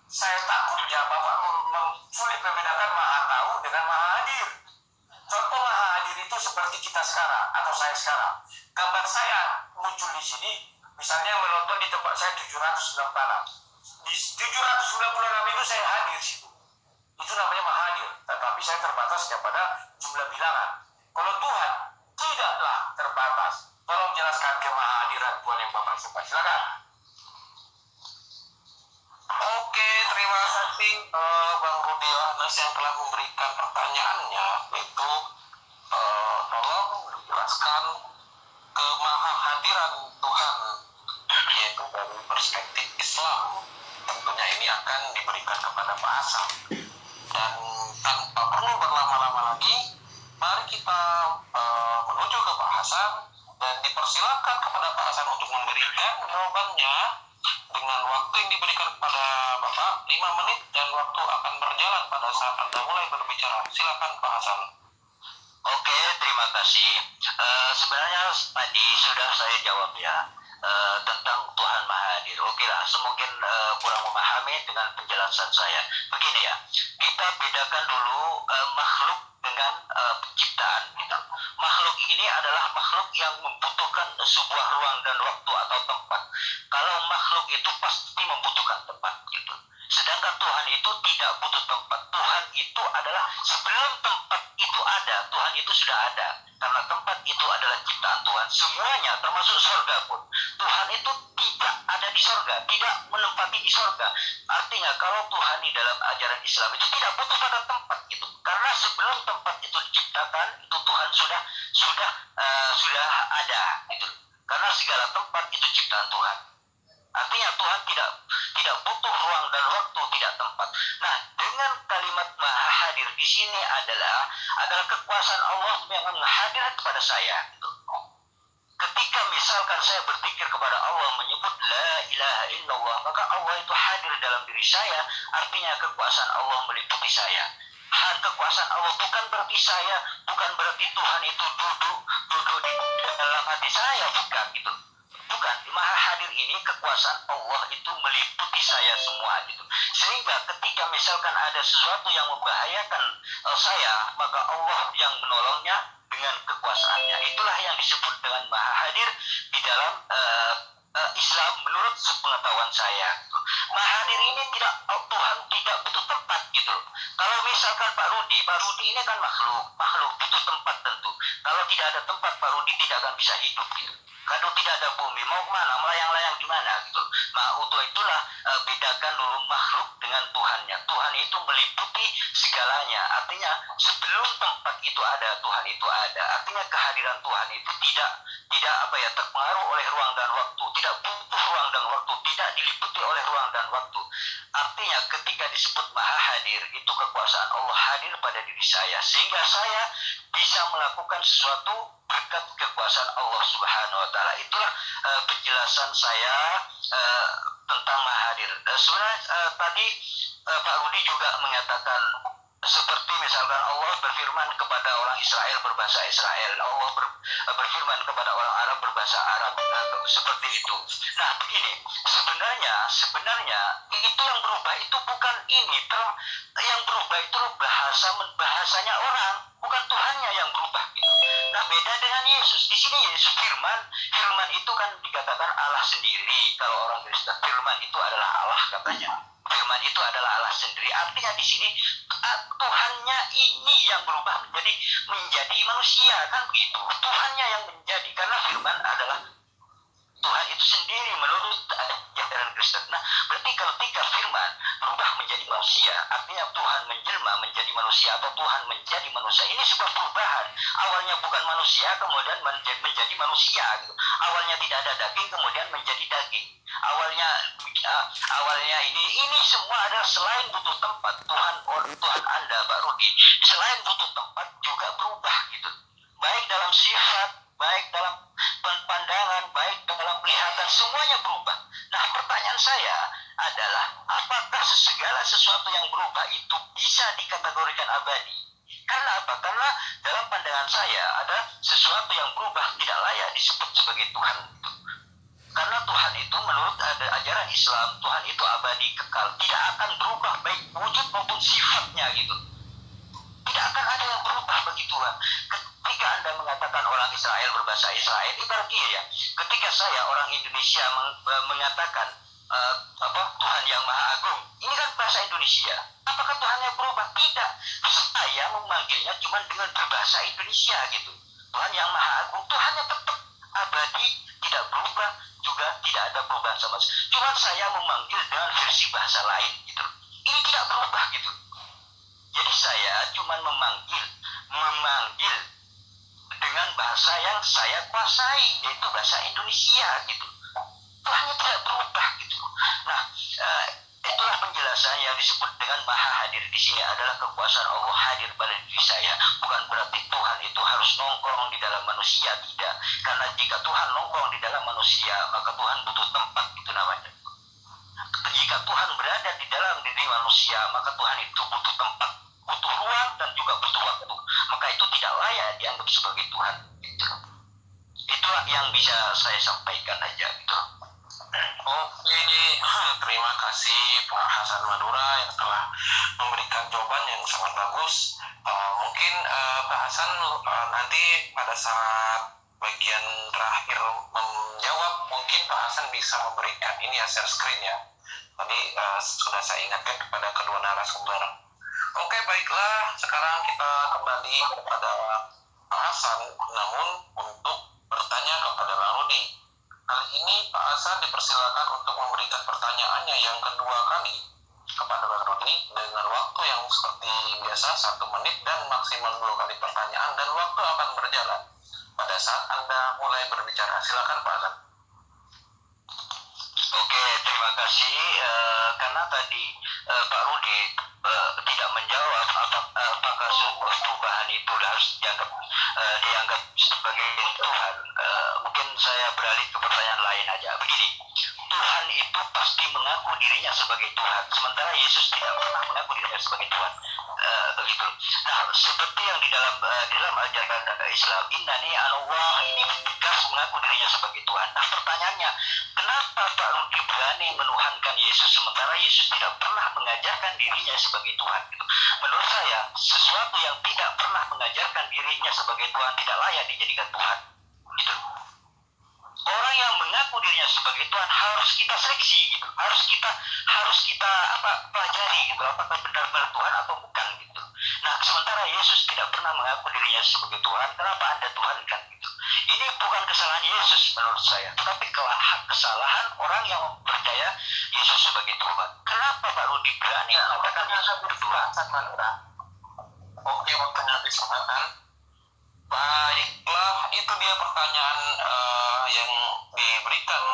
saya takut ya Bapak sulit membedakan Maha Tahu dengan Maha Hadir. Contoh Maha Hadir itu seperti kita sekarang atau saya sekarang. Gambar saya muncul di sini, misalnya menonton di tempat saya 796. Di 796 itu saya hadir di situ. Itu namanya Maha Hadir. Tetapi saya terbatas kepada jumlah bilangan. Kalau Tuhan tidaklah terbatas. Tolong jelaskan kemahahadiran Tuhan yang Bapak suka. Silakan. Oke, terima kasih Bang Rudi Yohanes yang telah memberikan pertanyaannya, yaitu tolong dijelaskan kemahahadiran Tuhan, yaitu dari perspektif Islam. Tentunya ini akan diberikan kepada Pak Hasan. Dan tanpa perlu berlama-lama lagi, mari kita menuju ke Pak Hasan dan dipersilakan kepada Pak Hasan untuk memberikan jawabannya dengan waktu yang diberikan kepada Bapak 5 menit, dan waktu akan berjalan pada saat Anda mulai berbicara. Silakan Pak Hasan. Oke, terima kasih. Sebenarnya tadi sudah saya jawab ya, tentang Tuhan Maha Hadir. Oke lah, semungkin kurang memahami dengan penjelasan saya. Begini ya, kita bedakan dulu makhluk dengan penciptaan gitu. Makhluk ini adalah makhluk yang membutuhkan sebuah ruang dan waktu atau tempat. Kalau makhluk itu pasti membutuhkan tempat gitu. Sedangkan Tuhan itu tidak butuh tempat. Tuhan itu adalah sebelum tempat itu ada, Tuhan itu sudah ada. Karena tempat itu adalah ciptaan Tuhan. Semuanya termasuk surga pun. Tuhan itu tidak ada di surga, tidak menempati di surga. Artinya kalau Tuhan di dalam ajaran Islam itu tidak butuh pada tempat itu. Karena sebelum tempat itu diciptakan, itu Tuhan sudah ada gitu. Karena segala tempat itu ciptaan Tuhan. Artinya Tuhan tidak butuh ruang dan waktu, tidak tempat. Nah, dengan kalimat Maha Hadir di sini adalah kekuasaan Allah yang menghadir kepada saya. Gitu. Ketika misalkan saya berpikir kepada Allah menyebut La ilaha illallah, maka Allah itu hadir dalam diri saya. Artinya kekuasaan Allah meliputi saya. Kekuasaan Allah bukan berarti Tuhan itu duduk di dalam hati saya, bukan gitu. Bukan, Maha Hadir ini kekuasaan Allah itu meliputi saya semua gitu. Sehingga ketika misalkan ada sesuatu yang membahayakan saya, maka Allah yang menolongnya dengan kekuasaannya. Itulah yang disebut dengan Maha Hadir di dalam Islam menurut sepengetahuan saya. Maha Hadir ini Tuhan tidak butuh tempat gitu. Kalau misalkan Pak Rudi ini kan makhluk butuh tempat tentu. Kalau tidak ada tempat, Pak Rudi tidak akan bisa hidup gitu. Kalau tidak ada bumi, mau kemana? Melayang-layang di mana gitu. Nah, untuk itulah bedakan dulu makhluk dengan Tuhannya. Tuhan itu meliputi segalanya. Artinya sebelum tempat itu ada, Tuhan itu ada. Artinya kehadiran Tuhan itu tidak terpengaruh oleh ruang dan waktu, tidak butuh ruang dan waktu, tidak diliputi oleh ruang dan waktu. Artinya ketika disebut Maha Hadir, itu kekuasaan Allah hadir pada diri saya, sehingga saya bisa melakukan sesuatu berkat kekuasaan Allah Subhanahu wa Ta'ala. Itulah penjelasan saya tentang Maha Hadir. Sebenarnya tadi Pak Rudi juga mengatakan seperti misalkan Allah berfirman kepada orang Israel berbahasa Israel, Allah berfirman kepada orang Arab berbahasa Arab, seperti itu. Nah begini, sebenarnya itu yang berubah itu bukan ini, yang berubah itu bahasanya orang, bukan Tuhannya yang berubah gitu. Nah beda dengan Yesus. Di sini Yesus firman itu kan dikatakan Allah sendiri. Kalau orang Kristen firman itu adalah Allah katanya. Firman itu adalah Allah sendiri. Artinya di sini Tuhannya ini yang berubah menjadi manusia, kan begitu. Tuhannya yang menjadi, karena firman adalah Tuhan itu sendiri menurut ajaran Kristen. Nah, berarti ketika firman berubah menjadi manusia, artinya Tuhan menjelma menjadi manusia atau Tuhan menjadi manusia. Ini sebuah perubahan. Awalnya bukan manusia, kemudian menjadi manusia gitu. Awalnya tidak ada daging, kemudian menjadi daging. Awalnya ini semua adalah selain butuh tempat. Tuhan Anda, Pak Rudi, selain butuh tempat juga berubah gitu. Baik dalam sifat, baik dalam pandangan, baik dalam penglihatan, semuanya berubah. Nah, pertanyaan saya adalah, apakah segala sesuatu yang berubah itu bisa dikategorikan abadi? Karena apa? Karena dalam pandangan saya ada sesuatu yang berubah tidak layak disebut sebagai Tuhan. Karena Tuhan itu menurut ajaran Islam, Tuhan itu abadi, kekal, tidak akan berubah baik wujud maupun sifatnya gitu. Tidak akan ada yang berubah bagi Tuhan. Ketika Anda mengatakan orang Israel berbahasa Israel, ibarat ya. Ketika saya orang Indonesia mengatakan Tuhan yang Maha Agung, ini kan bahasa Indonesia. Apakah Tuhannya berubah? Tidak. Saya memanggilnya cuma dengan berbahasa Indonesia gitu. Tuhan yang Maha Agung, Tuhannya tetap abadi, tidak berubah, juga tidak ada perubahan sama sekali. Cuma saya memanggil dengan versi bahasa lain gitu. Ini tidak berubah gitu. Jadi saya cuma memanggil dengan bahasa yang saya kuasai, yaitu bahasa Indonesia gitu. Tuhannya tidak berubah gitu. Nah, itulah penjelasan yang disebut dengan Maha Hadir di sini adalah kekuasaan Allah hadir pada diri saya. Bukan berarti Tuhan itu harus nongkrong di dalam manusia, tidak. Karena jika Tuhan nongkrong di dalam manusia, maka Tuhan butuh tempat, itu namanya. Jika Tuhan berada di dalam diri manusia, maka Tuhan itu butuh tempat, butuh ruang, dan juga butuh waktu. Maka itu tidak layak dianggap sebagai Tuhan gitu. Itulah yang bisa saya sampaikan aja gitu. Oke, terima kasih Pak Hasan Madura yang telah memberikan jawaban yang sangat bagus. Mungkin Pak Hasan nanti pada saat bagian terakhir menjawab, mungkin Pak Hasan bisa memberikan ini ya, share screen ya. Tadi sudah saya ingatkan kepada kedua narasumber. Oke, baiklah. Sekarang kita kembali kepada Pak Hasan, namun untuk bertanya kepada Bang Rudi. Kali ini Pak Hasan dipersilakan untuk memberikan pertanyaannya yang kedua kali kepada Bang Rudi dengan waktu yang seperti biasa 1 menit dan maksimal 2 kali pertanyaan, dan waktu akan berjalan pada saat Anda mulai berbicara. Silakan Pak Hasan. Oke, terima kasih. Karena tadi Pak Rudi tidak menjawab apakah sebuah perubahan itu harus dianggap sebagai Tuhan. Mungkin saya beralih ke pertanyaan lain aja. Begini, Tuhan itu pasti mengaku dirinya sebagai Tuhan, sementara Yesus tidak pernah mengaku dirinya sebagai Tuhan. Begitu. Nah, seperti yang di dalam ajaran Islam, Innani Allah, ini tegas mengaku dirinya sebagai Tuhan. Nah, pertanyaannya, kenapa Pak Rudi berani menuhankan Yesus sementara Yesus tidak pernah mengajarkan dirinya sebagai Tuhan? Gitu. Menurut saya, sesuatu yang tidak pernah mengajarkan dirinya sebagai Tuhan tidak layak dijadikan Tuhan. Gitu. Orang yang mengaku dirinya sebagai Tuhan harus kita seleksi, gitu. Harus kita pelajari, gitu. Apakah benar-benar Tuhan atau bukan, gitu. Nah, sementara Yesus tidak pernah mengaku dirinya sebagai Tuhan, kenapa Anda Tuhan kan, gitu. Ini bukan kesalahan Yesus menurut saya, tetapi kesalahan orang yang percaya Yesus sebagai Tuhan. Kenapa Pak Rudi berani mengatakan Yesus sebagai Tuhan? Oke, waktunya habis kan? Baiklah, itu dia pertanyaan yang diberikan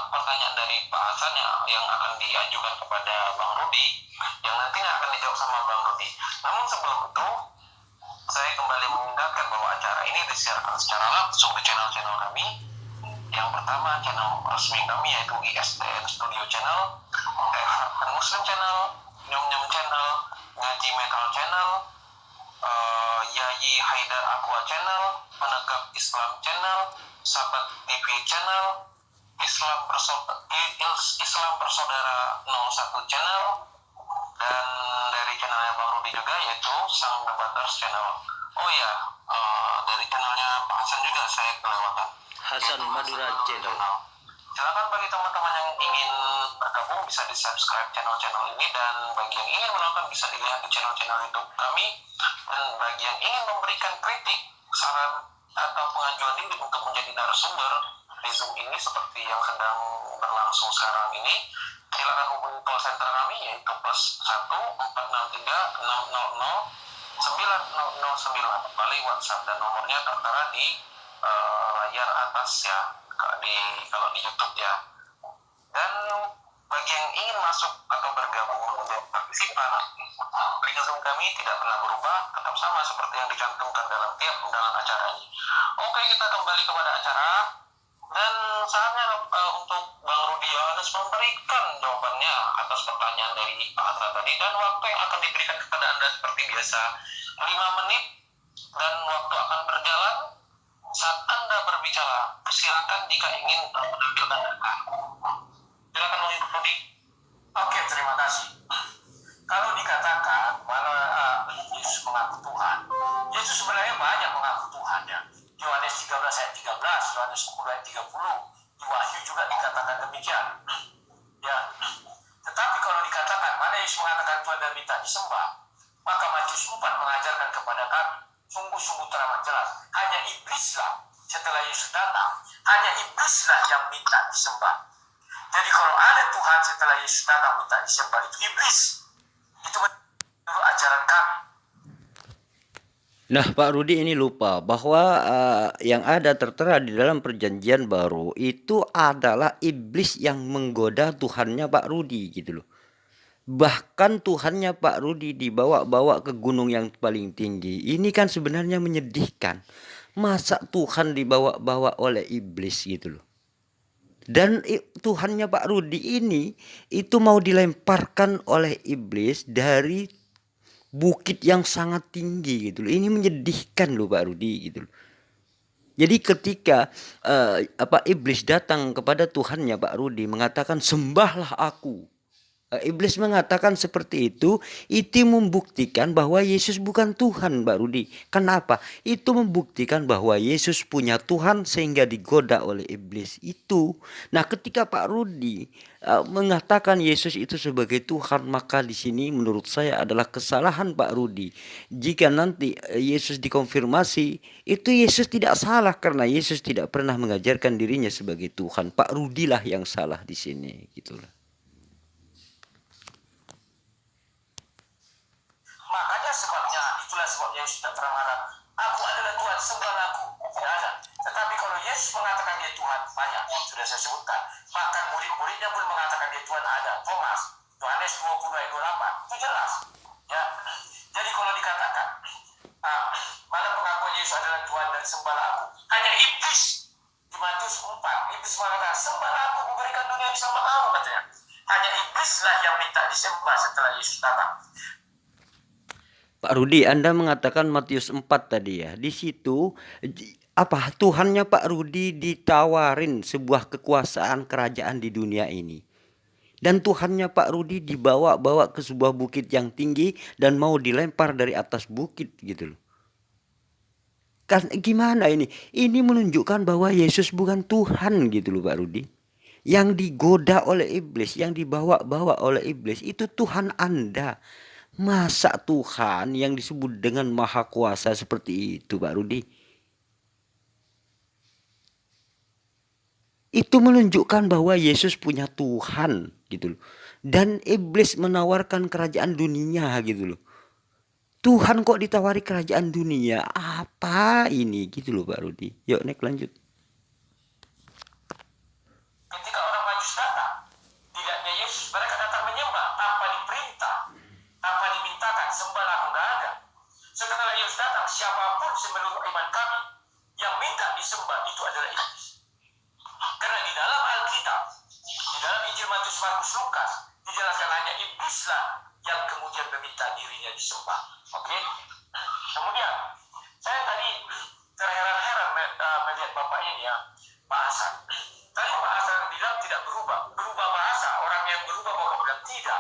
pertanyaan dari Pak Hasan yang akan diajukan kepada Bang Rudi, yang nantinya akan dijawab sama Bang Rudi. Namun sebelum itu, saya kembali mengingatkan bahwa acara ini disiarkan secara langsung di channel-channel kami. Yang pertama, channel resmi kami yaitu ISDN Studio Channel, Muslim Channel, Nyom Nyom Channel, Ngaji Metal Channel, Yayi Haidar Aqua Channel, Penegak Islam Channel, Sahabat TV Channel, Islam Bersaudara 01 Channel, dan dari channelnya Bang Rudi juga, yaitu Sang Debaters Channel. Oh ya, dari channelnya Pak Hasan juga saya kelewatan, Hasan Madura Channel. Silakan bagi teman-teman yang ingin bergabung bisa di subscribe channel-channel ini, dan bagi yang ingin menonton bisa dilihat di channel-channel YouTube kami, dan bagi yang ingin memberikan kritik, saran, atau pengajuan diri untuk menjadi narasumber di Zoom ini seperti yang sedang berlangsung sekarang ini, silakan hubungi call center kami, yaitu +1 463 600 9009. Kembali WhatsApp dan nomornya tertera di layar atas ya, kalau di YouTube ya. Dan bagi yang ingin masuk atau bergabung menjadi partisipan, link Zoom kami tidak pernah berubah, tetap sama seperti yang dicantumkan dalam tiap undangan acara ini. Oke, kita kembali kepada acara, dan saatnya untuk Bang Rudi Yohanes memberikan jawabannya atas pertanyaan dari Pak Atra tadi, dan waktu yang akan diberikan kepada Anda seperti biasa 5 menit, dan waktu akan berjalan saat Anda berbicara. Silakan jika ingin menampilkan data. Silakan Bang Rudi. Oke, terima kasih. Kalau dikatakan mana Yesus mengaku Tuhan, Yesus sebenarnya banyak mengaku Tuhan ya. Yohanes 13 ayat 13, Yohanes 10 ayat 30, di Wahyu juga dikatakan demikian. Ya. Tetapi kalau dikatakan mana Yesus mengatakan Tuhan dan minta disembah, maka Matius 4 mengajarkan kepada kami sungguh-sungguh teramat jelas, hanya iblislah setelah Yesus datang, hanya iblislah yang minta disembah. Jadi kalau ada Tuhan setelah Yesus datang minta disembah, itu iblis. Itu menurut ajaran kami. Nah, Pak Rudi ini lupa bahwa yang ada tertera di dalam Perjanjian Baru itu adalah iblis yang menggoda Tuhannya Pak Rudi gitu loh. Bahkan Tuhannya Pak Rudi dibawa-bawa ke gunung yang paling tinggi. Ini kan sebenarnya menyedihkan. Masa Tuhan dibawa-bawa oleh iblis gitu loh. Dan Tuhannya Pak Rudi ini itu mau dilemparkan oleh iblis dari bukit yang sangat tinggi gitu loh. Ini menyedihkan loh Pak Rudi gitu loh. Jadi ketika iblis datang kepada Tuhannya Pak Rudi mengatakan sembahlah aku. Iblis mengatakan seperti itu membuktikan bahwa Yesus bukan Tuhan, Mbak Rudi. Kenapa? Itu membuktikan bahwa Yesus punya Tuhan sehingga digoda oleh iblis itu. Nah, ketika Pak Rudi mengatakan Yesus itu sebagai Tuhan, maka di sini menurut saya adalah kesalahan Pak Rudi. Jika nanti Yesus dikonfirmasi, itu Yesus tidak salah karena Yesus tidak pernah mengajarkan dirinya sebagai Tuhan. Pak Rudi lah yang salah di sini, gitulah. Itulah sebabnya Yesus tidak pernah marah. Aku adalah Tuhan, sembahlah aku. Tidak ada. Tetapi kalau Yesus mengatakan dia Tuhan, banyak sudah saya sebutkan. Bahkan murid-muridnya pun mengatakan dia Tuhan ada. Thomas, Yohanes 20 ayat 28, itu jelas. Ya. Jadi kalau dikatakan mana pengakuan Yesus adalah Tuhan dan sembahlah aku, hanya iblis di Matius 4, iblis mengatakan sembahlah aku, memberikan dunia ini sama kamu katanya. Hanya iblislah yang minta disembah setelah Yesus datang. Pak Rudi, Anda mengatakan Matius 4 tadi ya. Di situ Tuhannya Pak Rudi ditawarin sebuah kekuasaan kerajaan di dunia ini. Dan Tuhannya Pak Rudi dibawa-bawa ke sebuah bukit yang tinggi dan mau dilempar dari atas bukit gitu loh. Kan gimana ini? Ini menunjukkan bahwa Yesus bukan Tuhan gitu loh Pak Rudi. Yang digoda oleh iblis, yang dibawa-bawa oleh iblis itu Tuhan Anda. Masa Tuhan yang disebut dengan Maha Kuasa seperti itu Pak Rudi? Itu menunjukkan bahwa Yesus punya Tuhan gitu loh. Dan iblis menawarkan kerajaan dunia gitu loh. Tuhan kok ditawari kerajaan dunia? Apa ini gitu loh Pak Rudi? Yuk next lanjut. Ketika orang Majus datang, tidaknya Yesus mereka datang menyembah tanpa diperintah, tanpa dimintakan, sembahlah enggak ada. Setelah Yesus datang, siapapun menurut iman kami yang minta disembah itu adalah iblis. Karena di dalam Alkitab, di dalam Injil Matius, Markus, Lukas dijelaskan hanya iblislah yang kemudian meminta dirinya disembah. Oke? Kemudian saya tadi terheran-heran melihat Bapak ini ya, Pak Hasan. Tadi Pak Hasan bilang tidak berubah bahasa. Orang yang berubah Bapak bilang tidak.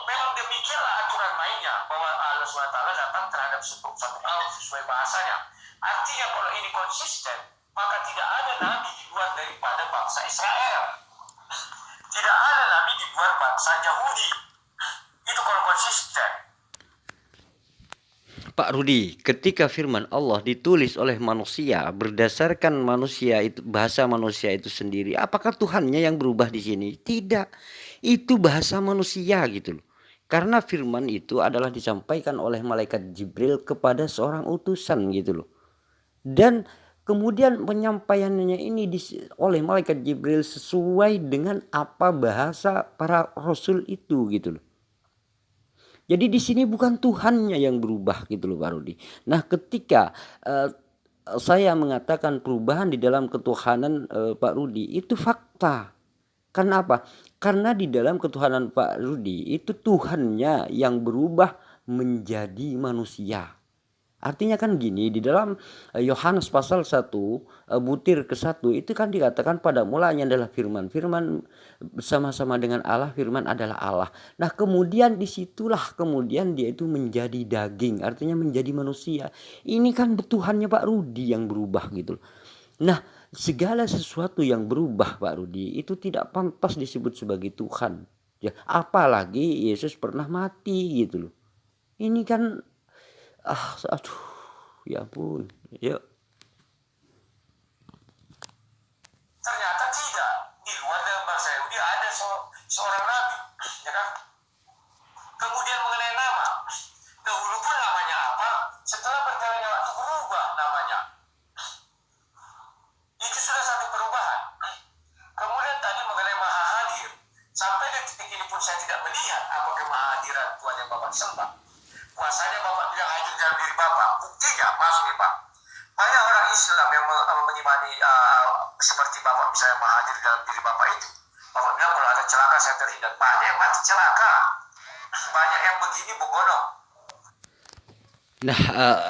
Memang demikianlah aturan mainnya, bahwa Allah SWT datang terhadap satu kaum sesuai bahasanya. Artinya kalau ini konsisten, maka tidak ada nabi di luar daripada bangsa Israel. Tidak ada nabi di luar bangsa Yahudi. Itu kalau konsisten. Pak Rudi, ketika firman Allah ditulis oleh manusia berdasarkan manusia itu, bahasa manusia itu sendiri, apakah Tuhannya yang berubah di sini? Tidak. Itu bahasa manusia gitu loh. Karena firman itu adalah disampaikan oleh malaikat Jibril kepada seorang utusan gitu loh. Dan kemudian penyampaiannya ini oleh malaikat Jibril sesuai dengan apa bahasa para rasul itu gitu loh. Jadi di sini bukan Tuhannya yang berubah gitu loh Pak Rudi. Nah ketika saya mengatakan perubahan di dalam ketuhanan Pak Rudi itu fakta. Karena apa? Karena di dalam ketuhanan Pak Rudi itu Tuhannya yang berubah menjadi manusia. Artinya kan gini, di dalam Yohanes pasal 1 butir ke-1 itu kan dikatakan pada mulanya adalah firman. Firman bersama-sama dengan Allah, firman adalah Allah. Nah kemudian disitulah kemudian dia itu menjadi daging, artinya menjadi manusia. Ini kan Tuhannya Pak Rudi yang berubah gitu. Nah segala sesuatu yang berubah Pak Rudi itu tidak pantas disebut sebagai Tuhan. Ya, apalagi Yesus pernah mati gitu loh. Ini kan aduh, ya ampun, yuk. Ternyata tidak. Di luar dalam bangsa Yahudi ada seorang nabi, ya kan? Kemudian mengenai nama, dahulu pun namanya apa, setelah berjalannya waktu berubah namanya. Itu sudah satu perubahan. Kemudian tadi mengenai Maha Hadir, sampai detik ini pun saya tidak melihat apa kemahadiran Tuhan yang Bapak sembah. Kuasanya Bapak bilang hadir dalam diri Bapak. Buktinya masuk nih Pak. Banyak orang Islam yang mengimani seperti Bapak misalnya hadir dalam diri Bapak itu. Bapak bilang kalau ada celaka saya terhindar. Banyak yang mati celaka. Banyak yang begini begodong. Nah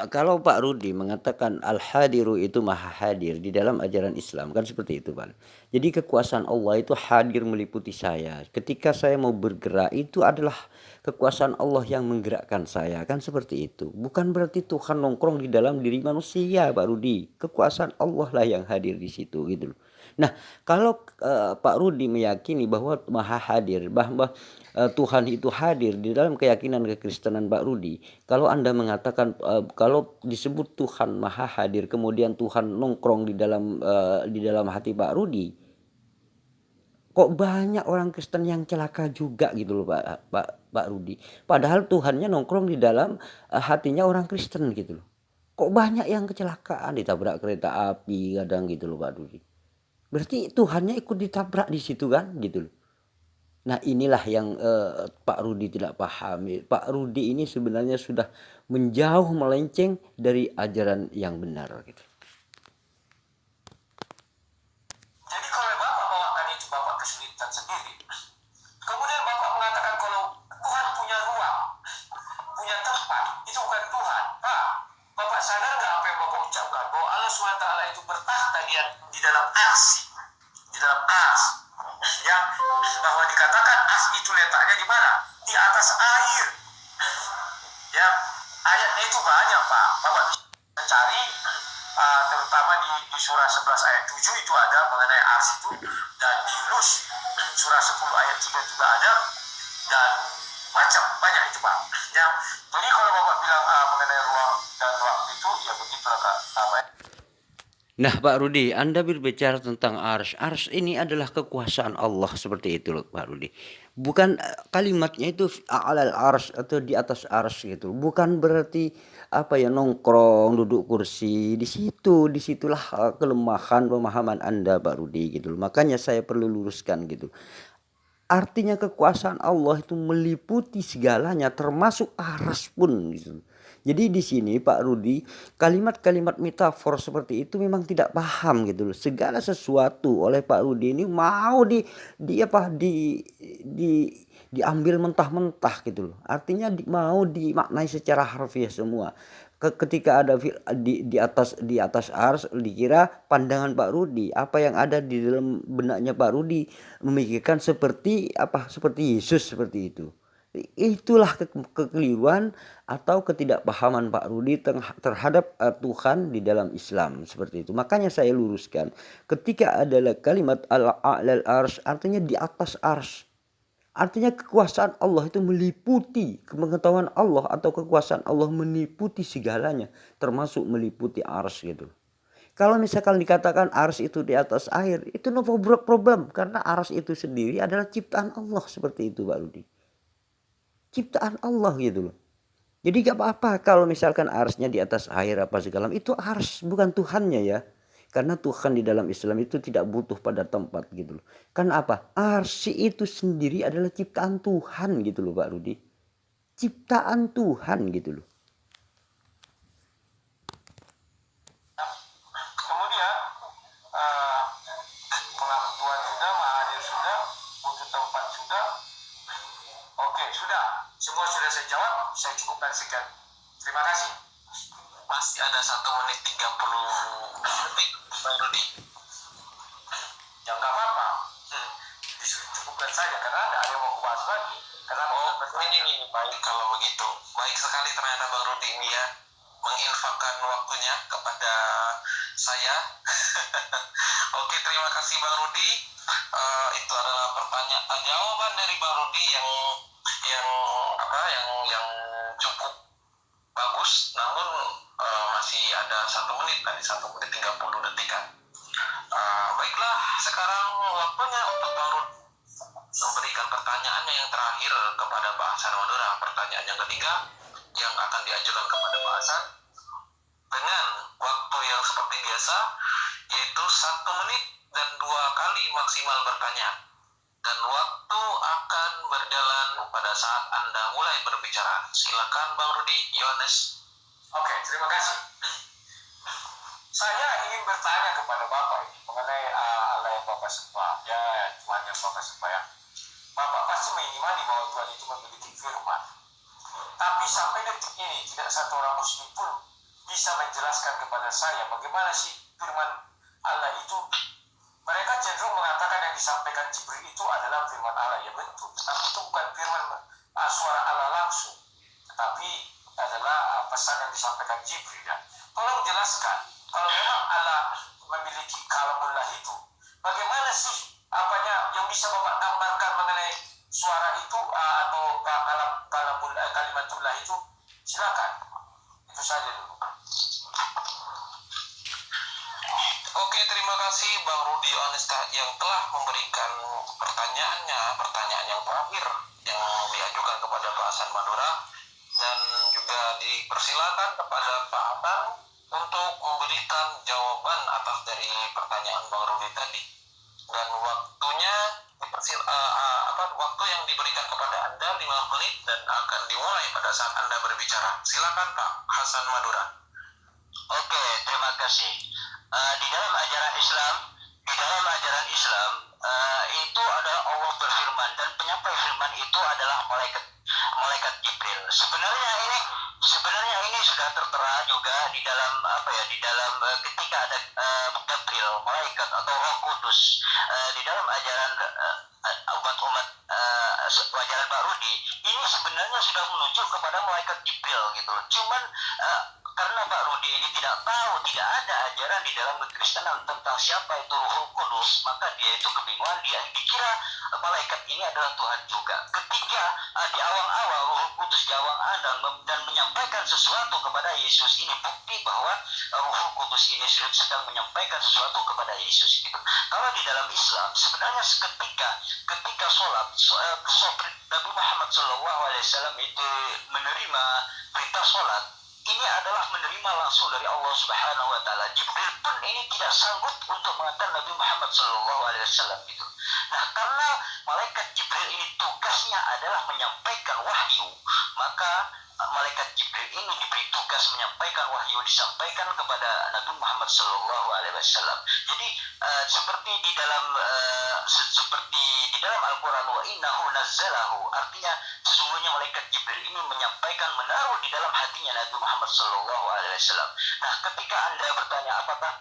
kalau Pak Rudi mengatakan al-hadiru itu maha hadir di dalam ajaran Islam kan seperti itu Pak. Jadi kekuasaan Allah itu hadir meliputi saya. Ketika saya mau bergerak itu adalah kekuasaan Allah yang menggerakkan saya kan seperti itu. Bukan berarti Tuhan nongkrong di dalam diri manusia Pak Rudi. Kekuasaan Allah lah yang hadir di situ gitu loh. Nah kalau Pak Rudi meyakini bahwa maha hadir, bahwa Tuhan itu hadir di dalam keyakinan kekristenan Pak Rudi. Kalau Anda mengatakan kalau disebut Tuhan maha hadir kemudian Tuhan nongkrong di dalam hati Pak Rudi, kok banyak orang Kristen yang celaka juga gitu loh Pak Rudi. Padahal Tuhannya nongkrong di dalam hatinya orang Kristen gitu loh. Kok banyak yang kecelakaan, ditabrak kereta api kadang gitu loh Pak Rudi. Berarti Tuhannya ikut ditabrak di situ kan gitu loh. Nah inilah yang Pak Rudi tidak pahami. Pak Rudi ini sebenarnya sudah menjauh melenceng dari ajaran yang benar gitu. Jadi kalau Bapak bawakan itu Bapak kesulitan sendiri. Kemudian Bapak mengatakan kalau Tuhan punya ruang, punya tempat, itu bukan Tuhan. Pak, Bapak sadar nggak apa yang Bapak ucapkan? Bahwa Allah SWT itu bertahta di dalam arsi, di dalam ars. Ya, bahwa dikatakan as itu letaknya di mana? Di atas air. Ya, ayatnya itu banyak Pak. Bapak bisa cari, terutama di surah 11 ayat 7 itu ada mengenai ars itu, dan di Yunus surah 10 ayat 3 juga ada, dan macam banyak itu Pak. Ya, jadi kalau Bapak bilang mengenai ruang dan waktu itu, ya begitulah Kak. Nah Pak Rudi, Anda berbicara tentang ars. Ars ini adalah kekuasaan Allah seperti itu loh Pak Rudi. Bukan kalimatnya itu alal ars atau di atas ars gitu. Bukan berarti apa ya nongkrong duduk kursi di situ. Disitulah kelemahan pemahaman Anda Pak Rudi gitu loh. Makanya saya perlu luruskan gitu. Artinya kekuasaan Allah itu meliputi segalanya termasuk aras pun gitu. Jadi di sini Pak Rudi kalimat-kalimat metafor seperti itu memang tidak paham gitu loh. Segala sesuatu oleh Pak Rudi ini mau diambil mentah-mentah gitu loh. Artinya mau dimaknai secara harfiah semua. Ketika ada di atas ars, dikira pandangan Pak Rudi, apa yang ada di dalam benaknya Pak Rudi memikirkan seperti apa, seperti Yesus, seperti itu. Itulah kekeliruan atau ketidakpahaman Pak Rudi terhadap Tuhan di dalam Islam, seperti itu. Makanya saya luruskan, ketika adalah kalimat al-a'lal ars, artinya di atas ars. Artinya kekuasaan Allah itu meliputi, pengetahuan Allah atau kekuasaan Allah meliputi segalanya, termasuk meliputi ars gitu. Kalau misalkan dikatakan ars itu di atas air, itu no problem, karena ars itu sendiri adalah ciptaan Allah, seperti itu Pak Rudi. Ciptaan Allah gitu loh. Jadi gak apa-apa kalau misalkan arsnya di atas air apa segala, itu ars, bukan Tuhannya ya. Karena Tuhan di dalam Islam itu tidak butuh pada tempat gitu loh. Karena apa? Arsy itu sendiri adalah ciptaan Tuhan gitu loh Pak Rudi. Ciptaan Tuhan gitu loh. Kemudian pengakuan sudah, mahadir sudah, butuh tempat sudah. Oke, sudah. Semua sudah saya jawab, saya cukupkan sekian. Terima kasih. Masih ada 1 menit 30 detik, Bang Rudi. Ya nggak apa-apa. Cukupkan saja, karena ada yang mau bahas lagi. Karena Ini baik kalau begitu. Baik sekali ternyata Bang Rudi ini ya, menginfakkan waktunya kepada saya. Oke, terima kasih Bang Rudi. Itu adalah jawaban dari Bang Rudi yang cukup bagus, namun masih ada 1 menit, tadi 1 menit 30 detik kan. Baiklah, sekarang waktunya untuk Bang Rudi memberikan pertanyaannya yang terakhir kepada Pak Hasan Madura. Pertanyaan yang ketiga yang akan diajukan kepada Pak Hasan dengan waktu yang seperti biasa, yaitu 1 menit dan 2 kali maksimal bertanya. Dan waktu akan berjalan pada saat Anda mulai berbicara. Silakan Bang Rudi Yohanes. Oke, terima kasih. Saya ingin bertanya kepada Bapak ini mengenai Allah yang Bapak sembah, ya Tuhan yang Bapak sembah ya. Bapak pasti mengimani bahwa Tuhan itu memiliki firman. Tapi sampai detik ini tidak satu orang muslim pun bisa menjelaskan kepada saya bagaimana sih firman Allah itu. Mereka cenderung mengatakan yang disampaikan Jibril itu adalah firman Allah, ya betul. Tapi itu bukan firman suara Allah langsung, tetapi adalah pesan yang disampaikan Jibril ya. Tolong jelaskan, kalau memang Allah memiliki kalamullah itu, bagaimana sih apanya yang bisa Bapak gambarkan mengenai suara itu atau kalimatullah itu? Silakan. Itu saja dulu. Oke, terima kasih Bang Rudi Onesta yang telah memberikan pertanyaan yang terakhir yang diajukan kepada Pak Hasan Madura, dan juga dipersilakan kepada Pak Hasan untuk memberikan jawaban atas dari pertanyaan Bang Rudi tadi. Dan waktunya waktu yang diberikan kepada Anda 5 menit dan akan dimulai pada saat Anda berbicara. Silakan Pak Hasan Madura. Oke, terima kasih. Di dalam ajaran Islam itu ada Allah berfirman, dan penyampai firman itu adalah malaikat Jibril. Sebenarnya ini sudah tertera juga di dalam ketika ada Jibril, malaikat atau Roh Kudus di dalam ajaran umat-umat ajaran Pak Rudi, ini sebenarnya sudah menuju kepada malaikat Jibril gitu. Cuman karena Pak Rudi ini tidak tahu, tidak ada ajaran di dalam kekristenan tentang siapa itu Ruhul Kudus, maka dia itu kebingungan, dia dikira malaikat ini adalah Tuhan juga. Ketika di awal-awal Ruhul Kudus di awal Adam dan menyampaikan sesuatu kepada Yesus, ini bukti bahwa Ruhul Kudus ini sedang menyampaikan sesuatu kepada Yesus gitu. Kalau di dalam Islam sebenarnya ketika sholat Nabi Muhammad SAW itu menerima perintah sholat, ini adalah menerima langsung dari Allah Subhanahu wa taala. Jibril pun ini tidak sanggup untuk mengatakan Nabi Muhammad SAW gitu. Nah, karena malaikat Jibril ini tugasnya adalah menyampaikan wahyu, maka malaikat Jibril ini diberi tugas menyampaikan wahyu, disampaikan kepada Nabi Muhammad SAW. Jadi seperti di dalam dalam Quran, wa innahu nazzalahu, artinya sesungguhnya malaikat Jibril ini menyampaikan, menaruh di dalam hatinya Nabi Muhammad sallallahu alaihi wasallam. Nah, ketika Anda bertanya apakah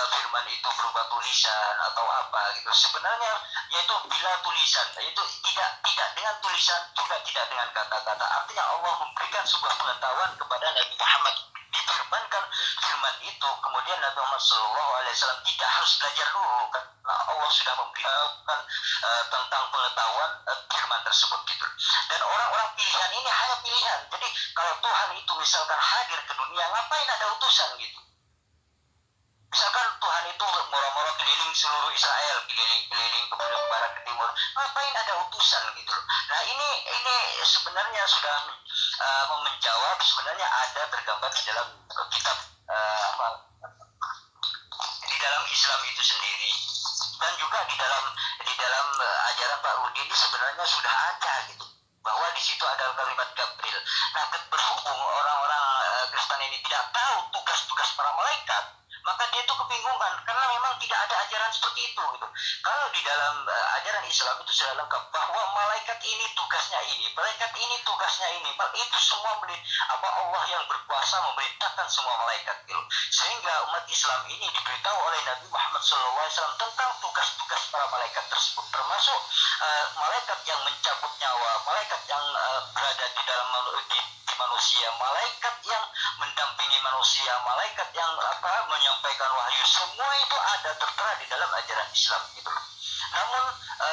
firman itu berupa tulisan atau apa gitu, sebenarnya yaitu bila tulisan, yaitu tidak dengan tulisan, juga tidak dengan kata-kata. Artinya Allah memberikan sebuah pengetahuan kepada Nabi Muhammad, difirmankan firman itu, kemudian Nabi Muhammad SAW tidak harus belajar dulu karena Allah sudah memberikan tentang pengetahuan firman tersebut gitu. Dan orang-orang pilihan ini hanya pilihan. Jadi kalau Tuhan itu misalkan hadir ke dunia, ngapain ada utusan gitu? Misalkan Tuhan itu moro-moro keliling seluruh Israel, keliling ke barat ke timur, ngapain ada utusan gitu loh. Nah ini sebenarnya sudah menjawab, sebenarnya ada tergambar di dalam kitab di dalam Islam itu sendiri, dan juga di dalam ajaran Pak Rudi ini sebenarnya sudah ada gitu, bahwa di situ ada kalimat Gabriel. Nah, berhubung orang-orang Kristen ini tidak tahu tugas-tugas para malaikat, maka dia itu kebingungan karena memang tidak ada ajaran seperti itu gitu. Kalau di dalam ajaran Islam itu sudah lengkap bahwa malaikat ini tugasnya ini, malaikat ini tugasnya ini, itu semua Allah yang berkuasa memerintahkan semua malaikat gitu. Sehingga umat Islam ini diberitahu oleh Nabi Muhammad SAW tentang tugas-tugas para malaikat tersebut, termasuk malaikat yang mencabut nyawa, malaikat yang berada di dalam manusia, malaikat yang mendampingi manusia, malaikat yang menyampaikan wahyu, semua itu ada tertera di dalam ajaran Islam gitu. Namun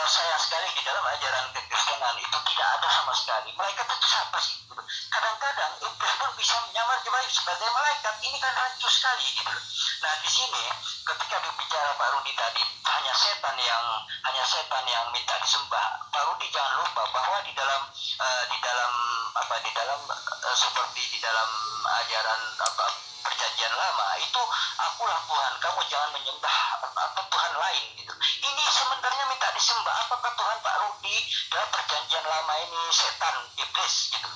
sayang sekali di dalam ajaran kekristenan itu tidak ada sama sekali. Malaikat itu siapa sih? Gitu. Kadang-kadang iblis pun bisa menyamar sebagai malaikat. Ini kan rancu sekali gitu. Nah di sini ketika berbicara Pak Rudi tadi hanya setan yang minta disembah. Pak Rudi jangan lupa bahwa di dalam seperti di dalam ajaran perjanjian lama itu, akulah Tuhan, kamu jangan menyembah Tuhan lain gitu. Ini sebenarnya minta disembah. Apakah Tuhan Pak Rudi dalam perjanjian lama ini setan, iblis gitu?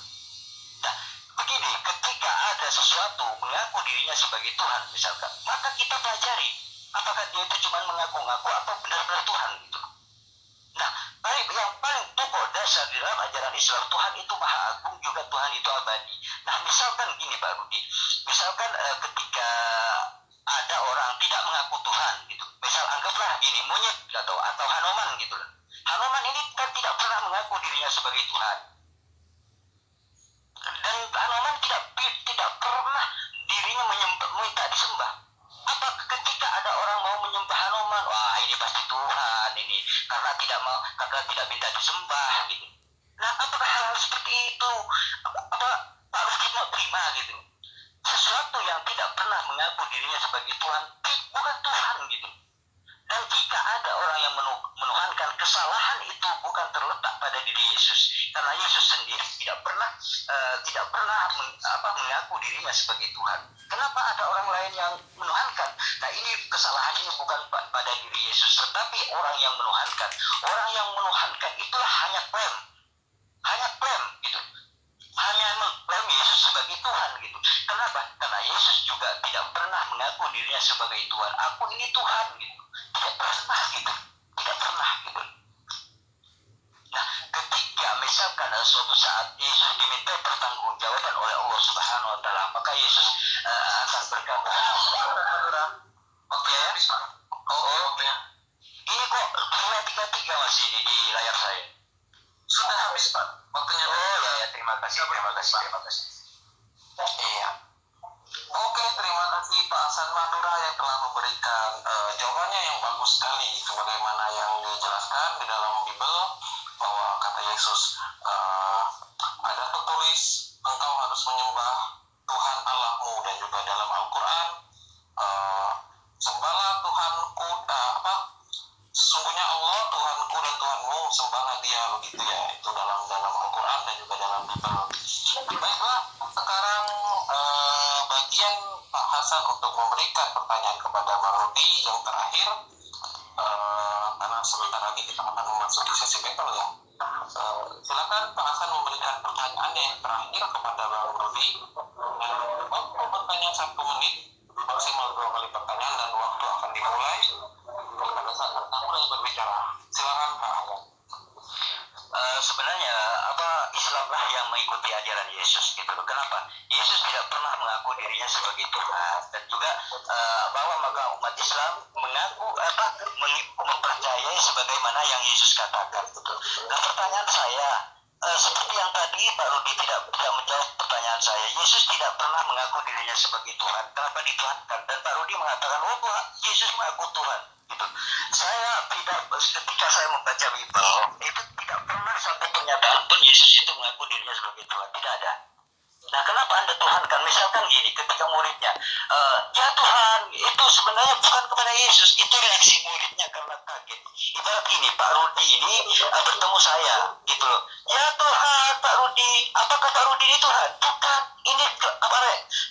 Nah begini, ketika ada sesuatu mengaku dirinya sebagai Tuhan misalkan, maka kita pelajari apakah dia itu cuma mengaku-ngaku atau benar-benar Tuhan gitu. Nah, yang paling pokok dasar di dalam ajaran Islam, Tuhan itu maha agung, juga Tuhan itu abadi. Nah, misalkan gini Pak Rudi, misalkan ketika ada orang tidak mengaku Tuhan gitu, misal anggaplah gini, monyet atau Hanuman gitu. Hanuman ini kan tidak pernah mengaku dirinya sebagai Tuhan, dan Hanuman tidak pernah dirinya minta disembah. Apa ketika ada orang mau menyembah Hanuman, wah ini pasti Tuhan ini karena tidak minta disembah gitu. Nah, apakah hal seperti itu Pak Rudi mau terima gitu? Sesuatu yang tidak pernah mengaku dirinya sebagai Tuhan bukan Tuhan gitu. Dan jika ada orang yang menuhankan, kesalahan itu bukan terletak pada diri Yesus, karena Yesus sendiri tidak pernah mengaku dirinya sebagai Tuhan. Kenapa ada orang lain yang menuhankan? Nah ini kesalahan ini bukan pada diri Yesus, tetapi orang yang menuhankan. Orang yang menuhankan itulah hanya klaim gitu, hanya mengklaim Yesus sebagai Tuhan gitu. Kenapa? Karena Yesus juga tidak pernah mengaku dirinya sebagai Tuhan. Aku ini Tuhan gitu, tidak pernah gitu. Nah, ketika misalkan suatu saat Yesus diminta pertanggungjawaban oleh Allah Subhanahu Wa Taala, maka Yesus akan berkata, "Oke ya, oke. Ini kok 233 masih di layar saya." Sudah habis Pak, waktunya. Oh ya, terima kasih. Iya. Oke, terima kasih Pak Hasan Madura yang telah memberikan jawabannya yang bagus sekali, sebagaimana yang dijelaskan di dalam Bible bahwa kata Yesus ada tertulis engkau harus menyembah Tuhan Allahmu, dan juga dalam Al-Quran sembahlah Tuhanku, sesungguhnya Allah Tuhanku dan Tuhanmu, sembahlah Dia, begitu ya, itu dalam Al-Quran dan juga dalam Bible. Baiklah, sekarang bagian Pak Hasan untuk memberikan pertanyaan kepada Bang Rudi yang terakhir, karena sebentar lagi kita akan memasuki sesi battle ya. Silakan Pak Hasan memberikan pertanyaan yang terakhir kepada Bang Rudi. Waktu pertanyaan 1 menit, maksimal 2 kali pertanyaan, dan waktu akan dimulai pada saat Anda mulai berbicara. Silakan Pak Hasan. dengan Yesus gitu loh. Kenapa? Yesus tidak pernah mengaku dirinya sebagai Tuhan, dan juga bahwa maka umat Islam mengaku mempercayai sebagaimana yang Yesus katakan gitu. Nah, pertanyaan saya, seperti yang tadi Pak Rudi tidak menjawab pertanyaan saya. Yesus tidak pernah mengaku dirinya sebagai Tuhan. Kenapa dituhankan? Dan Pak Rudi mengatakan, Yesus mengaku Tuhan. Gitu. Saya tidak, ketika saya membaca Bible, itu tidak pernah satu pernyataan pun Yesus itu mengaku dirinya sebagai Tuhan. Tidak ada. Nah, kenapa Anda tuhankan? Misalkan gini, ketika muridnya, ya Tuhan, itu sebenarnya bukan kepada Yesus, itu reaksi muridnya karena kaget. Ibarat gini, Pak Rudi ini bertemu saya, gitu loh. Ya Tuhan, Pak Rudi, apakah Pak Rudi ini Tuhan? Bukan, ini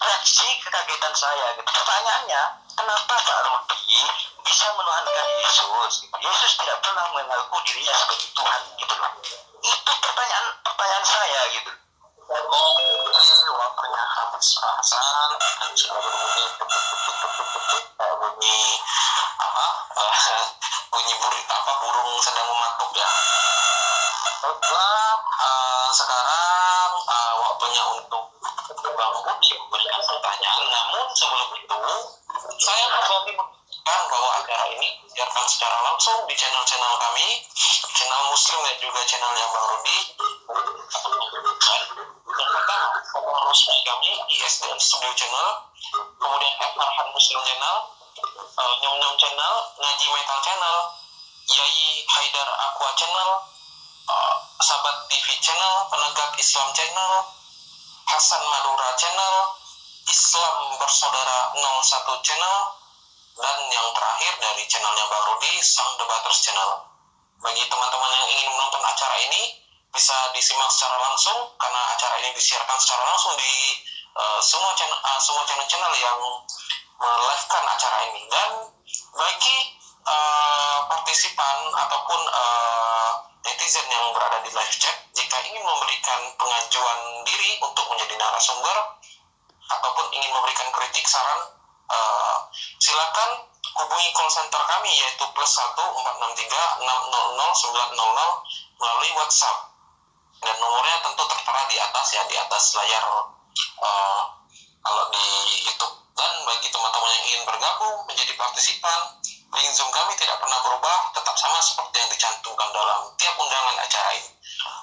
reaksi kekagetan saya. Gitu. Pertanyaannya, kenapa Pak Rudi bisa menuhankan Yesus? Gitu. Yesus tidak pernah mengaku dirinya sebagai Tuhan, gitu loh. Itu pertanyaan saya, gitu. Waktunya habis azan dan sudah berbunyi bunyi bunyi burung sedang mematuk ya. Baiklah, sekarang waktunya untuk Bang Budi memberikan pertanyaan. Namun sebelum itu, saya pribadi mengatakan bahwa acara ini disiarkan secara langsung di channel-channel kami, channel Muslim dan juga channelnya Bang Rudi. Yang pertama, channel resmi kami ISDN Studio Channel, kemudian Farhan Muslim Channel, Nyom Nyom Channel, Ngaji Metal Channel, Yai Haidar Aqua Channel, Sahabat TV Channel, Penegak Islam Channel, Hasan Madura Channel, Islam Bersaudara 01 Channel, dan yang terakhir dari channelnya Bang Rudi, Sang Debaters Channel. Bagi teman-teman yang ingin menonton acara ini, bisa disimak secara langsung karena acara ini disiarkan secara langsung di semua channel yang melive-kan acara ini. Dan bagi partisipan ataupun netizen yang berada di live chat, jika ingin memberikan pengajuan diri untuk menjadi narasumber ataupun ingin memberikan kritik, saran, silakan hubungi call center kami yaitu +1 463 600 900 melalui WhatsApp. Dan nomornya tentu tertera di atas ya, di atas layar kalau di YouTube. Dan bagi teman-teman yang ingin bergabung menjadi partisipan, link Zoom kami tidak pernah berubah, tetap sama seperti yang dicantumkan dalam tiap undangan acara ini.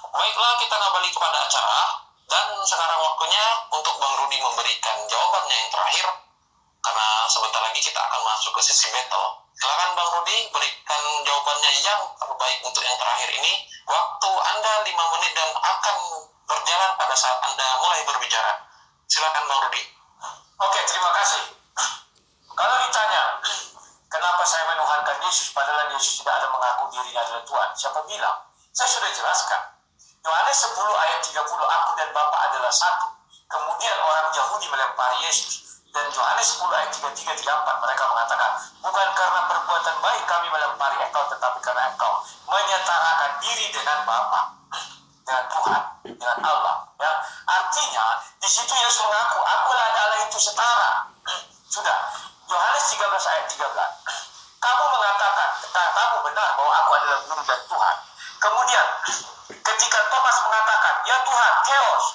Baiklah, kita kembali kepada acara, dan sekarang waktunya untuk Bang Rudi memberikan jawabannya yang terakhir, karena sebentar lagi kita akan masuk ke sesi battle. Silakan Bang Rudi, berikan jawabannya yang terbaik untuk yang terakhir ini. Waktu Anda 5 menit dan akan berjalan pada saat Anda mulai berbicara. Silakan Bang Rudi. Oke, terima kasih. Kalau ditanya, kenapa saya menuhankan Yesus padahal Yesus tidak ada mengaku dirinya adalah Tuhan? Siapa bilang? Saya sudah jelaskan. Yohanes 10 ayat 30, aku dan Bapa adalah satu. Kemudian orang Yahudi melempari Yesus. Dan Yohanes 10 ayat 33-34 mereka mengatakan, bukan karena perbuatan baik kami melempari engkau, tetapi karena engkau menyetarakan diri dengan Bapa, dengan Tuhan, dengan Allah. Ya, artinya di situ Yesus mengaku, akulah Allah itu setara. Sudah. Yohanes 13 ayat 13. Kamu mengatakan, kamu benar bahwa aku adalah guru dan Tuhan. Kemudian ketika Thomas mengatakan, ya Tuhan, Theos,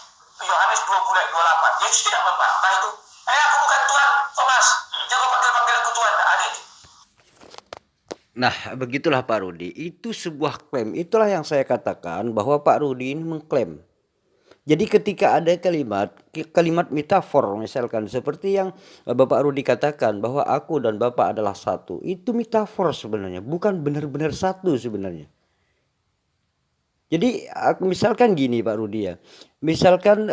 Yohanes 20 ayat 28, Yesus tidak membantah itu. Aku bukan Tuhan, Thomas. Jangan panggil aku Tuhan. Ada itu. Nah, begitulah Pak Rudi. Itu sebuah klaim. Itulah yang saya katakan bahwa Pak Rudi ini mengklaim. Jadi ketika ada kalimat metafor misalkan seperti yang Bapak Rudi katakan bahwa aku dan Bapak adalah satu. Itu metafor sebenarnya, bukan benar-benar satu sebenarnya. Jadi misalkan gini Pak Rudi ya. Misalkan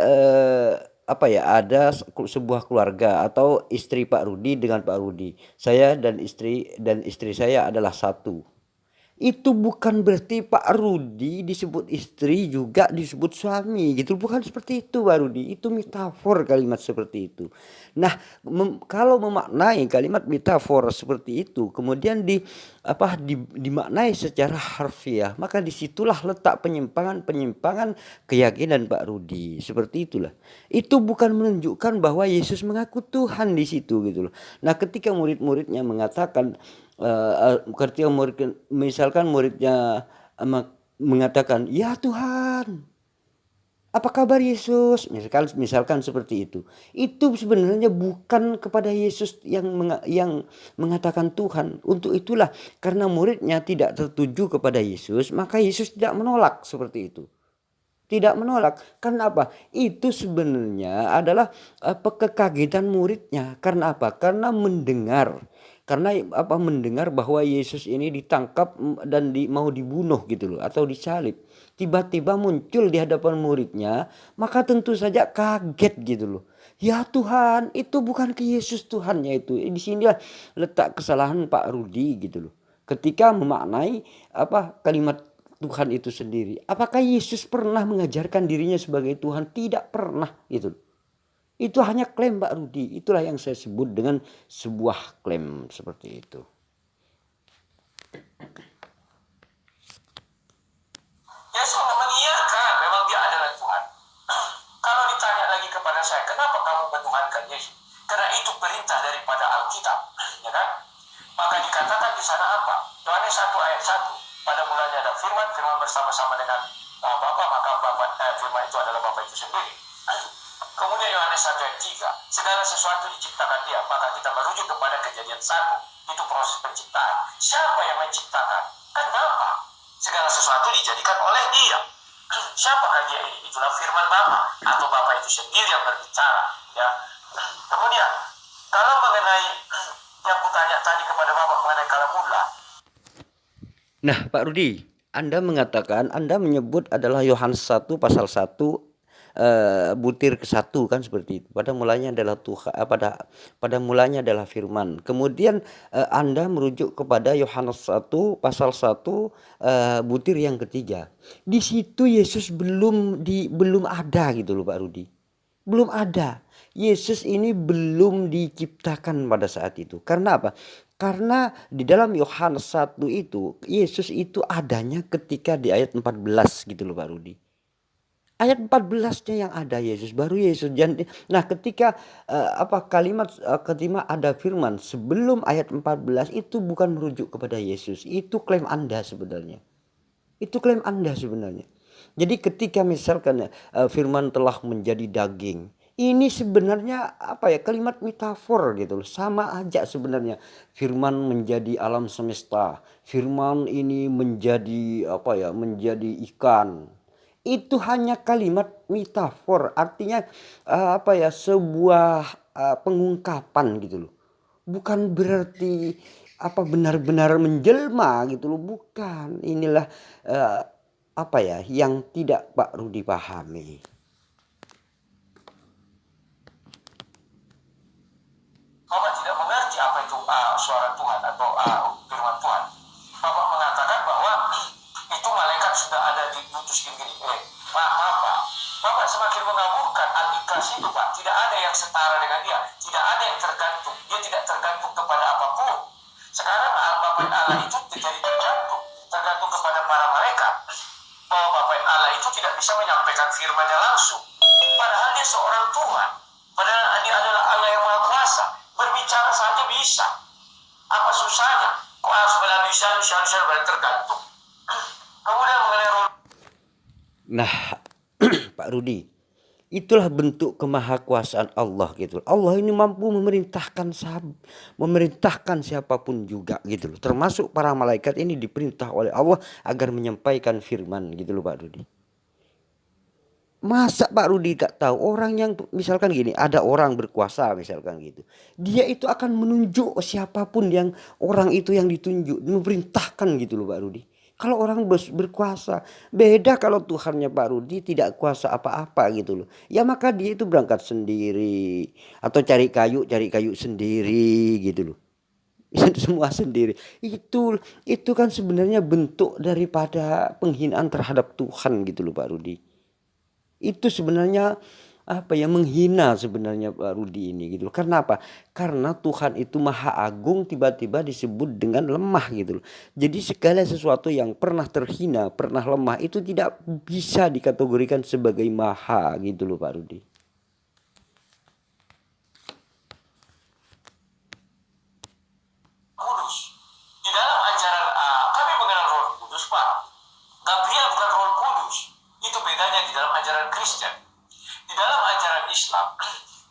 ada sebuah keluarga atau istri Pak Rudi dengan Pak Rudi. Saya dan istri saya adalah satu. Itu bukan berarti Pak Rudi disebut istri juga disebut suami gitu. Bukan seperti itu Pak Rudi. Itu metafor kalimat seperti itu. Nah, kalau memaknai kalimat metafor seperti itu kemudian dimaknai secara harfiah, maka disitulah letak penyimpangan keyakinan Pak Rudi. Seperti itulah. Itu bukan menunjukkan bahwa Yesus mengaku Tuhan di situ gitu loh. Nah, ketika murid-muridnya mengatakan ketika misalkan muridnya mengatakan ya Tuhan, Apa kabar Yesus? Misalkan seperti itu. Itu sebenarnya bukan kepada Yesus yang mengatakan Tuhan. Untuk itulah karena muridnya tidak tertuju kepada Yesus, maka Yesus tidak menolak seperti itu. Tidak menolak. Karena apa? Itu sebenarnya adalah kekagetan muridnya. Karena apa? Karena mendengar. Karena apa? Mendengar bahwa Yesus ini ditangkap dan mau dibunuh gitu loh, atau disalib. Tiba-tiba muncul di hadapan muridnya, maka tentu saja kaget gitu loh. Ya Tuhan, itu bukan ke Yesus Tuhannya itu. Di sinilah letak kesalahan Pak Rudi gitu loh. Ketika memaknai kalimat Tuhan itu sendiri. Apakah Yesus pernah mengajarkan dirinya sebagai Tuhan? Tidak pernah gitu. Itu hanya klaim Pak Rudi. Itulah yang saya sebut dengan sebuah klaim seperti itu. Yesus mengiyakan memang dia adalah Tuhan. Kalau ditanya lagi kepada saya, kenapa kamu menuhankan Yesus? Karena itu perintah daripada Alkitab, ya kan? Maka dikatakan di sana apa? Yohanes 1 ayat 1. Pada mulanya ada firman, firman bersama-sama dengan Bapa, maka firman itu adalah Bapa itu sendiri. Kemudian Yohanes 1 ayat 3, segala sesuatu diciptakan dia, maka kita merujuk kepada kejadian 1. Itu proses penciptaan. Siapa yang menciptakan? Kenapa? Segala sesuatu dijadikan oleh dia. Siapakah dia ini? Itulah firman Bapa, atau Bapa itu sendiri yang berbicara. Ya. Kemudian, kalau mengenai yang kutanya tadi kepada Bapak mengenai kalamullah. Nah, Pak Rudi, Anda mengatakan, Anda menyebut adalah Yohanes 1 pasal 1 butir ke-1 kan seperti itu. Pada mulanya adalah Tuhan, pada mulanya adalah firman. Kemudian Anda merujuk kepada Yohanes 1 pasal 1 butir yang ketiga. Di situ Yesus belum ada gitu loh Pak Rudi. Belum ada. Yesus ini belum diciptakan pada saat itu. Karena apa? Karena di dalam Yohanes 1 itu Yesus itu adanya ketika di ayat 14 gitu loh Pak Rudi. Ayat 14-nya yang ada Yesus, baru Yesus. Nah, ketika kalimat ketika ada firman sebelum ayat 14 itu bukan merujuk kepada Yesus. Itu klaim Anda sebenarnya. Itu klaim Anda sebenarnya. Jadi ketika misalkan firman telah menjadi daging, ini sebenarnya kalimat metafor gitu loh. Sama aja sebenarnya. Firman menjadi alam semesta. Firman ini menjadi menjadi ikan. Itu hanya kalimat metafor. Artinya sebuah pengungkapan gitu loh. Bukan berarti benar-benar menjelma gitu loh. Bukan. Inilah yang tidak Pak Rudi pahami. Bapak tidak mengerti apa itu suara Tuhan atau firman Tuhan. Bapak mengatakan bahwa itu malaikat sudah ada diutus gini-gini. Bapak semakin mengaburkan al-ikhlas itu Pak. Tidak ada yang setara dengan dia. Tidak ada yang tergantung. Dia tidak tergantung kepada apapun. Sekarang Bapak Allah itu jadi tergantung kepada para malaikat. Bahwa Bapak Allah itu tidak bisa menyampaikan firman-Nya langsung. Padahal dia seorang Tuhan. Padahal dia adalah Allah yang Maha Kuasa. Berbicara saja bisa. Apa susahnya? Kok harus melalui syarat tergantung. Kemudian mengenai roh. Nah, Pak Rudi, itulah bentuk kemahakuasaan Allah gitu. Allah ini mampu memerintahkan siapapun juga gitu loh. Termasuk para malaikat ini diperintah oleh Allah agar menyampaikan firman gitu loh Pak Rudi. Masa Pak Rudi gak tahu orang yang misalkan gini, ada orang berkuasa misalkan gitu. Dia itu akan menunjuk siapapun yang orang itu yang ditunjuk, memerintahkan gitu loh Pak Rudi. Kalau orang berkuasa, beda kalau Tuhannya Pak Rudi tidak kuasa apa-apa gitu loh. Ya maka dia itu berangkat sendiri atau cari kayu sendiri gitu loh. Semua sendiri. Itu kan sebenarnya bentuk daripada penghinaan terhadap Tuhan gitu loh Pak Rudi. Itu sebenarnya menghina sebenarnya Pak Rudi ini gitu. Karena apa? Karena Tuhan itu maha agung tiba-tiba disebut dengan lemah gitu loh. Jadi segala sesuatu yang pernah terhina, pernah lemah itu tidak bisa dikategorikan sebagai maha gitu loh Pak Rudi. Kudus. Di dalam ajaran kami mengenal Roh Kudus Pak. Gabriel bukan Roh Kudus. Itu bedanya di dalam ajaran ajaran Kristen. Di dalam ajaran Islam,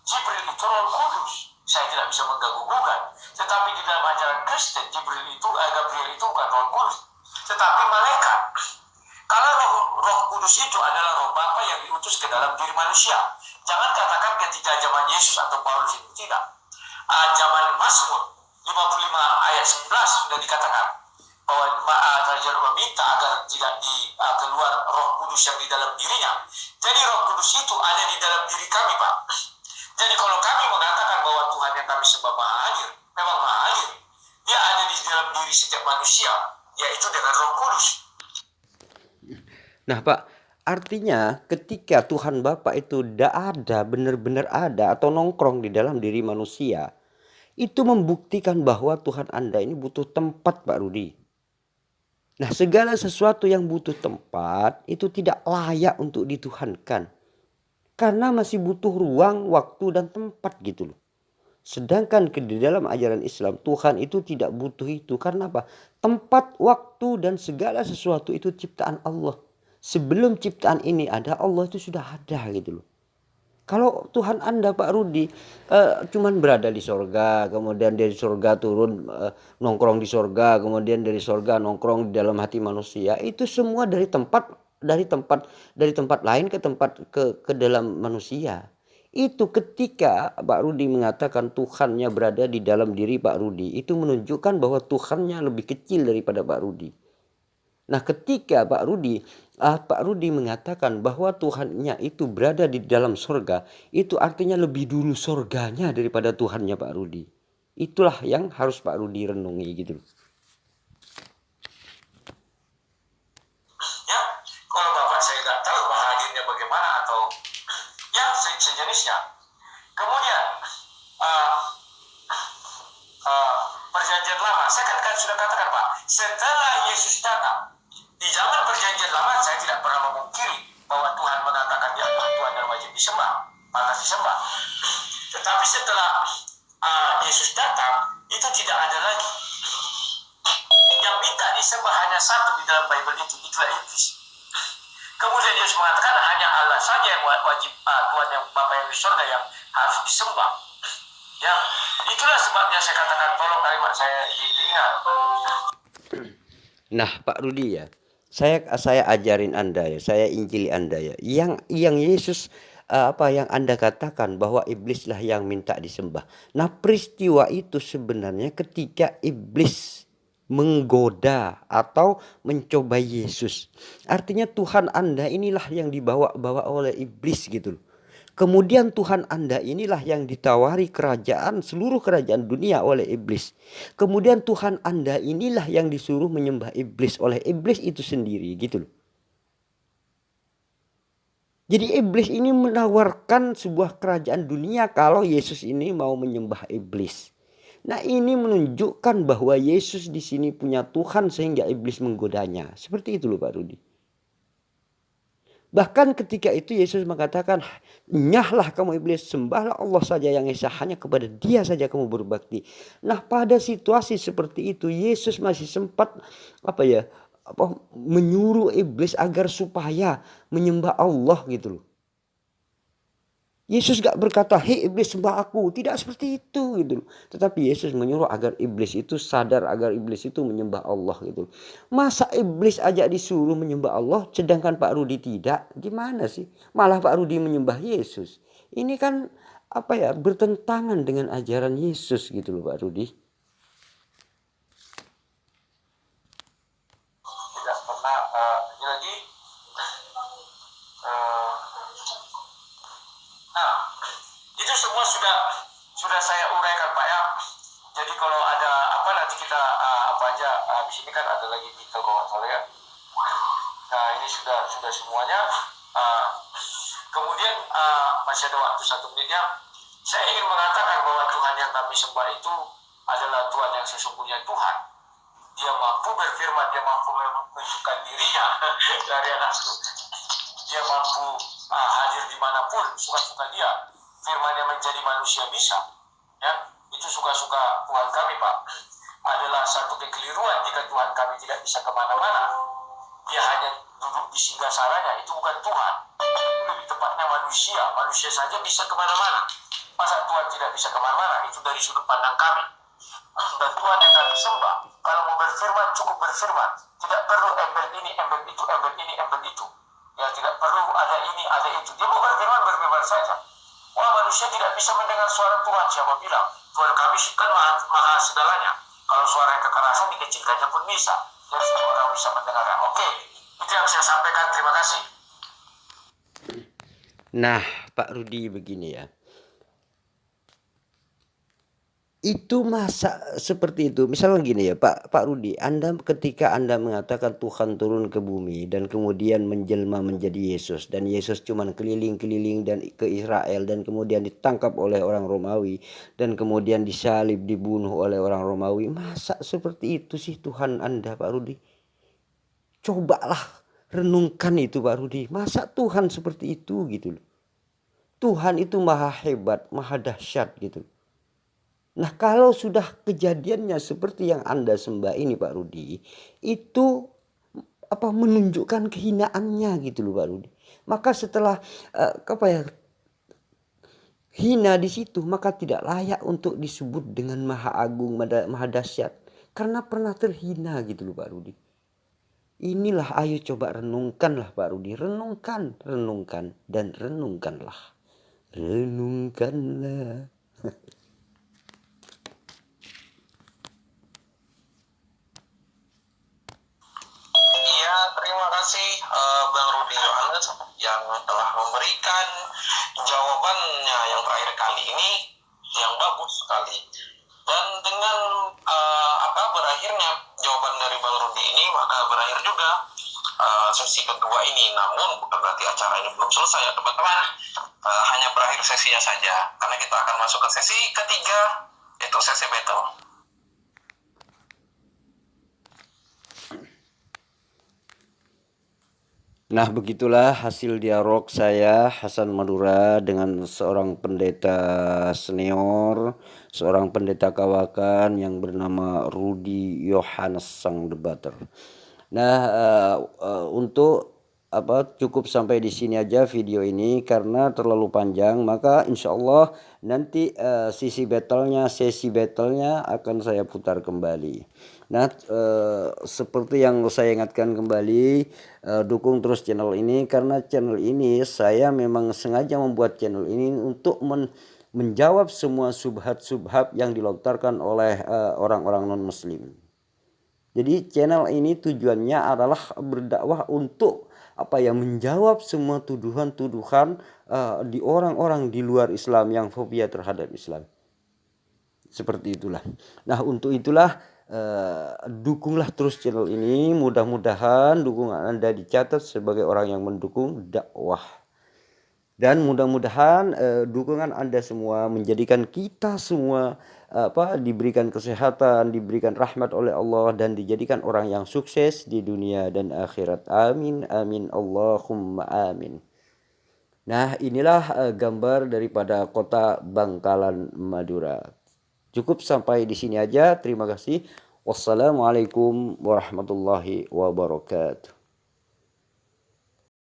Jibril itu Roh Kudus. Saya tidak bisa mengganggu-gugat. Tetapi di dalam ajaran Kristen, Gabriel itu bukan Roh Kudus, tetapi malaikat. Kalau Roh Kudus itu adalah Roh Bapa yang diutus ke dalam diri manusia. Jangan katakan ketika zaman Yesus atau Paulus itu tidak. Zaman Mazmur 55 ayat 11 sudah dikatakan bahwa Raja meminta agar tidak keluar Roh Kudus yang di dalam dirinya. Jadi Roh Kudus itu ada di dalam diri kami, Pak. Jadi kalau kami mengatakan bahwa Tuhan yang kami sembah maha hadir, memang maha hadir. Dia ada di dalam diri setiap manusia, yaitu dengan Roh Kudus. Nah Pak, artinya ketika Tuhan Bapa itu tidak ada, benar-benar ada atau nongkrong di dalam diri manusia, itu membuktikan bahwa Tuhan Anda ini butuh tempat, Pak Rudi. Nah, segala sesuatu yang butuh tempat itu tidak layak untuk dituhankan. Karena masih butuh ruang, waktu, dan tempat gitu loh. Sedangkan di dalam ajaran Islam, Tuhan itu tidak butuh itu. Karena apa? Tempat, waktu, dan segala sesuatu itu ciptaan Allah. Sebelum ciptaan ini ada, Allah itu sudah ada gitu loh. Kalau Tuhan Anda Pak Rudi cuman berada di sorga, kemudian dari sorga turun nongkrong di sorga, kemudian dari sorga nongkrong di dalam hati manusia, itu semua dari tempat lain ke dalam manusia. Itu ketika Pak Rudi mengatakan Tuhannya berada di dalam diri Pak Rudi, itu menunjukkan bahwa Tuhannya lebih kecil daripada Pak Rudi. Nah, ketika Pak Rudi mengatakan bahwa Tuhannya itu berada di dalam sorga, itu artinya lebih dulu sorganya daripada Tuhannya Pak Rudi. Itulah yang harus Pak Rudi renungi gitu. Ya, kalau Bapak saya nggak tahu hadirnya bagaimana atau ya sejenisnya. Kemudian perjanjian lama, saya kan sudah katakan Pak, setelah Yesus datang, di zaman perjanjian lama saya tidak pernah memungkiri bahwa Tuhan mengatakan dia Tuhan yang wajib disembah, pantas disembah. Tetapi setelah Yesus datang, itu tidak ada lagi. Yang minta disembah hanya satu di dalam Bible itu, itulah iblis. Kemudian Yesus mengatakan hanya Allah saja yang wajib, Tuhan yang Bapa yang di surga yang harus disembah. Ya, itulah sebabnya saya katakan tolong kalimat saya diingat. Nah, Pak Rudi ya, saya ajarin Anda ya, saya injili Anda ya. Yang Yesus yang Anda katakan bahwa iblislah yang minta disembah. Nah, peristiwa itu sebenarnya ketika iblis menggoda atau mencoba Yesus. Artinya Tuhan Anda inilah yang dibawa-bawa oleh iblis gitu loh. Kemudian Tuhan Anda inilah yang ditawari seluruh kerajaan dunia oleh iblis. Kemudian Tuhan Anda inilah yang disuruh menyembah iblis oleh iblis itu sendiri gitu loh. Jadi iblis ini menawarkan sebuah kerajaan dunia kalau Yesus ini mau menyembah iblis. Nah, ini menunjukkan bahwa Yesus di sini punya Tuhan sehingga iblis menggodanya. Seperti itu loh Pak Rudi. Bahkan ketika itu Yesus mengatakan, nyahlah kamu iblis, sembahlah Allah saja yang esa, hanya kepada Dia saja kamu berbakti. Nah, pada situasi seperti itu Yesus masih sempat menyuruh iblis agar supaya menyembah Allah gitu loh. Yesus gak berkata, hei iblis sembah aku. Tidak seperti itu gitu loh. Tetapi Yesus menyuruh agar iblis itu sadar, agar iblis itu menyembah Allah gitu loh. Masa iblis aja disuruh menyembah Allah sedangkan Pak Rudi tidak? Gimana sih? Malah Pak Rudi menyembah Yesus. Ini kan bertentangan dengan ajaran Yesus gitu loh Pak Rudi. Tidak pernah lagi. Nah, itu semua sudah saya uraikan Pak ya. Jadi kalau ada nanti kita habis ini kan ada lagi video kalau salah ya. Nah, ini sudah semuanya. Kemudian masih ada waktu 1 menit ya. Saya ingin mengatakan bahwa Tuhan yang kami sembah itu adalah Tuhan yang sesungguhnya Tuhan. Dia mampu berfirman, dia mampu menunjukkan dirinya dari anakku. Dia mampu hadir dimanapun, suka-suka dia. Firman-Nya menjadi manusia bisa. Ya, itu suka-suka Tuhan kami Pak. Adalah satu kekeliruan jika Tuhan kami tidak bisa kemana-mana. Dia hanya duduk di singgasaranya, itu bukan Tuhan. lebih tepatnya manusia saja bisa kemana-mana. Masa Tuhan tidak bisa kemana-mana? Itu dari sudut pandang kami. Dan Tuhan yang kami sembah, kalau mau berfirman cukup berfirman, tidak perlu embel ini, embel itu, embel ini, embel itu. Ya tidak perlu ada ini, ada itu. Dia mau berfirman berfirman saja. Wah, manusia tidak bisa mendengar suara Tuhan. Siapa bilang? Tuhan kami kan maha segalanya. Kalau suara yang kekerasan dikecilkannya pun bisa. Jadi semua orang bisa mendengarnya. Oke, itu yang saya sampaikan. Terima kasih. Nah, Pak Rudi begini ya. Itu masa seperti itu. Misalnya gini ya, Pak Rudi, ketika Anda mengatakan Tuhan turun ke bumi dan kemudian menjelma menjadi Yesus, dan Yesus cuman keliling-keliling dan ke Israel dan kemudian ditangkap oleh orang Romawi dan kemudian disalib, dibunuh oleh orang Romawi. Masa seperti itu sih Tuhan Anda, Pak Rudi? Cobalah renungkan itu, Pak Rudi. Masa Tuhan seperti itu gitu loh. Tuhan itu maha hebat, maha dahsyat gitu. Nah, kalau sudah kejadiannya seperti yang Anda sembah ini, Pak Rudi, itu menunjukkan kehinaannya gitu loh, Pak Rudi. Maka setelah hina di situ, maka tidak layak untuk disebut dengan maha agung, maha dahsyat, karena pernah terhina gitu loh, Pak Rudi. Inilah, ayo coba renungkanlah, Pak Rudi, renungkan dan renungkanlah. Iya, terima kasih Bang Rudi Yohanes yang telah memberikan jawabannya yang terakhir kali ini yang bagus sekali. Dan dengan berakhirnya jawaban dari Bang Rudi ini, maka berakhir juga sesi kedua ini. Namun bukan berarti acara ini belum selesai ya teman-teman. Hanya berakhir sesinya saja, karena kita akan masuk ke sesi ketiga, yaitu sesi battle. Nah, begitulah hasil dialog saya, Hasan Madura, dengan seorang pendeta senior, seorang pendeta kawakan yang bernama Rudi Yohanes sang debater. Nah, untuk cukup sampai di sini aja video ini karena terlalu panjang, maka insya Allah nanti sesi battlenya akan saya putar kembali. Nah, seperti yang saya ingatkan kembali, dukung terus channel ini, karena channel ini saya memang sengaja membuat channel ini untuk menjawab semua subhat-subhat yang dilontarkan oleh orang-orang non-muslim. Jadi channel ini tujuannya adalah berdakwah untuk menjawab semua tuduhan-tuduhan di orang-orang di luar Islam yang fobia terhadap Islam. Seperti itulah. Nah, untuk itulah dukunglah terus channel ini. Mudah-mudahan dukungan Anda dicatat sebagai orang yang mendukung dakwah. Dan mudah-mudahan dukungan Anda semua menjadikan kita semua diberikan kesehatan, diberikan rahmat oleh Allah, dan dijadikan orang yang sukses di dunia dan akhirat. Amin, amin, Allahumma amin. Nah, inilah gambar daripada kota Bangkalan, Madura. Cukup sampai di sini aja. Terima kasih. Wassalamualaikum warahmatullahi wabarakatuh.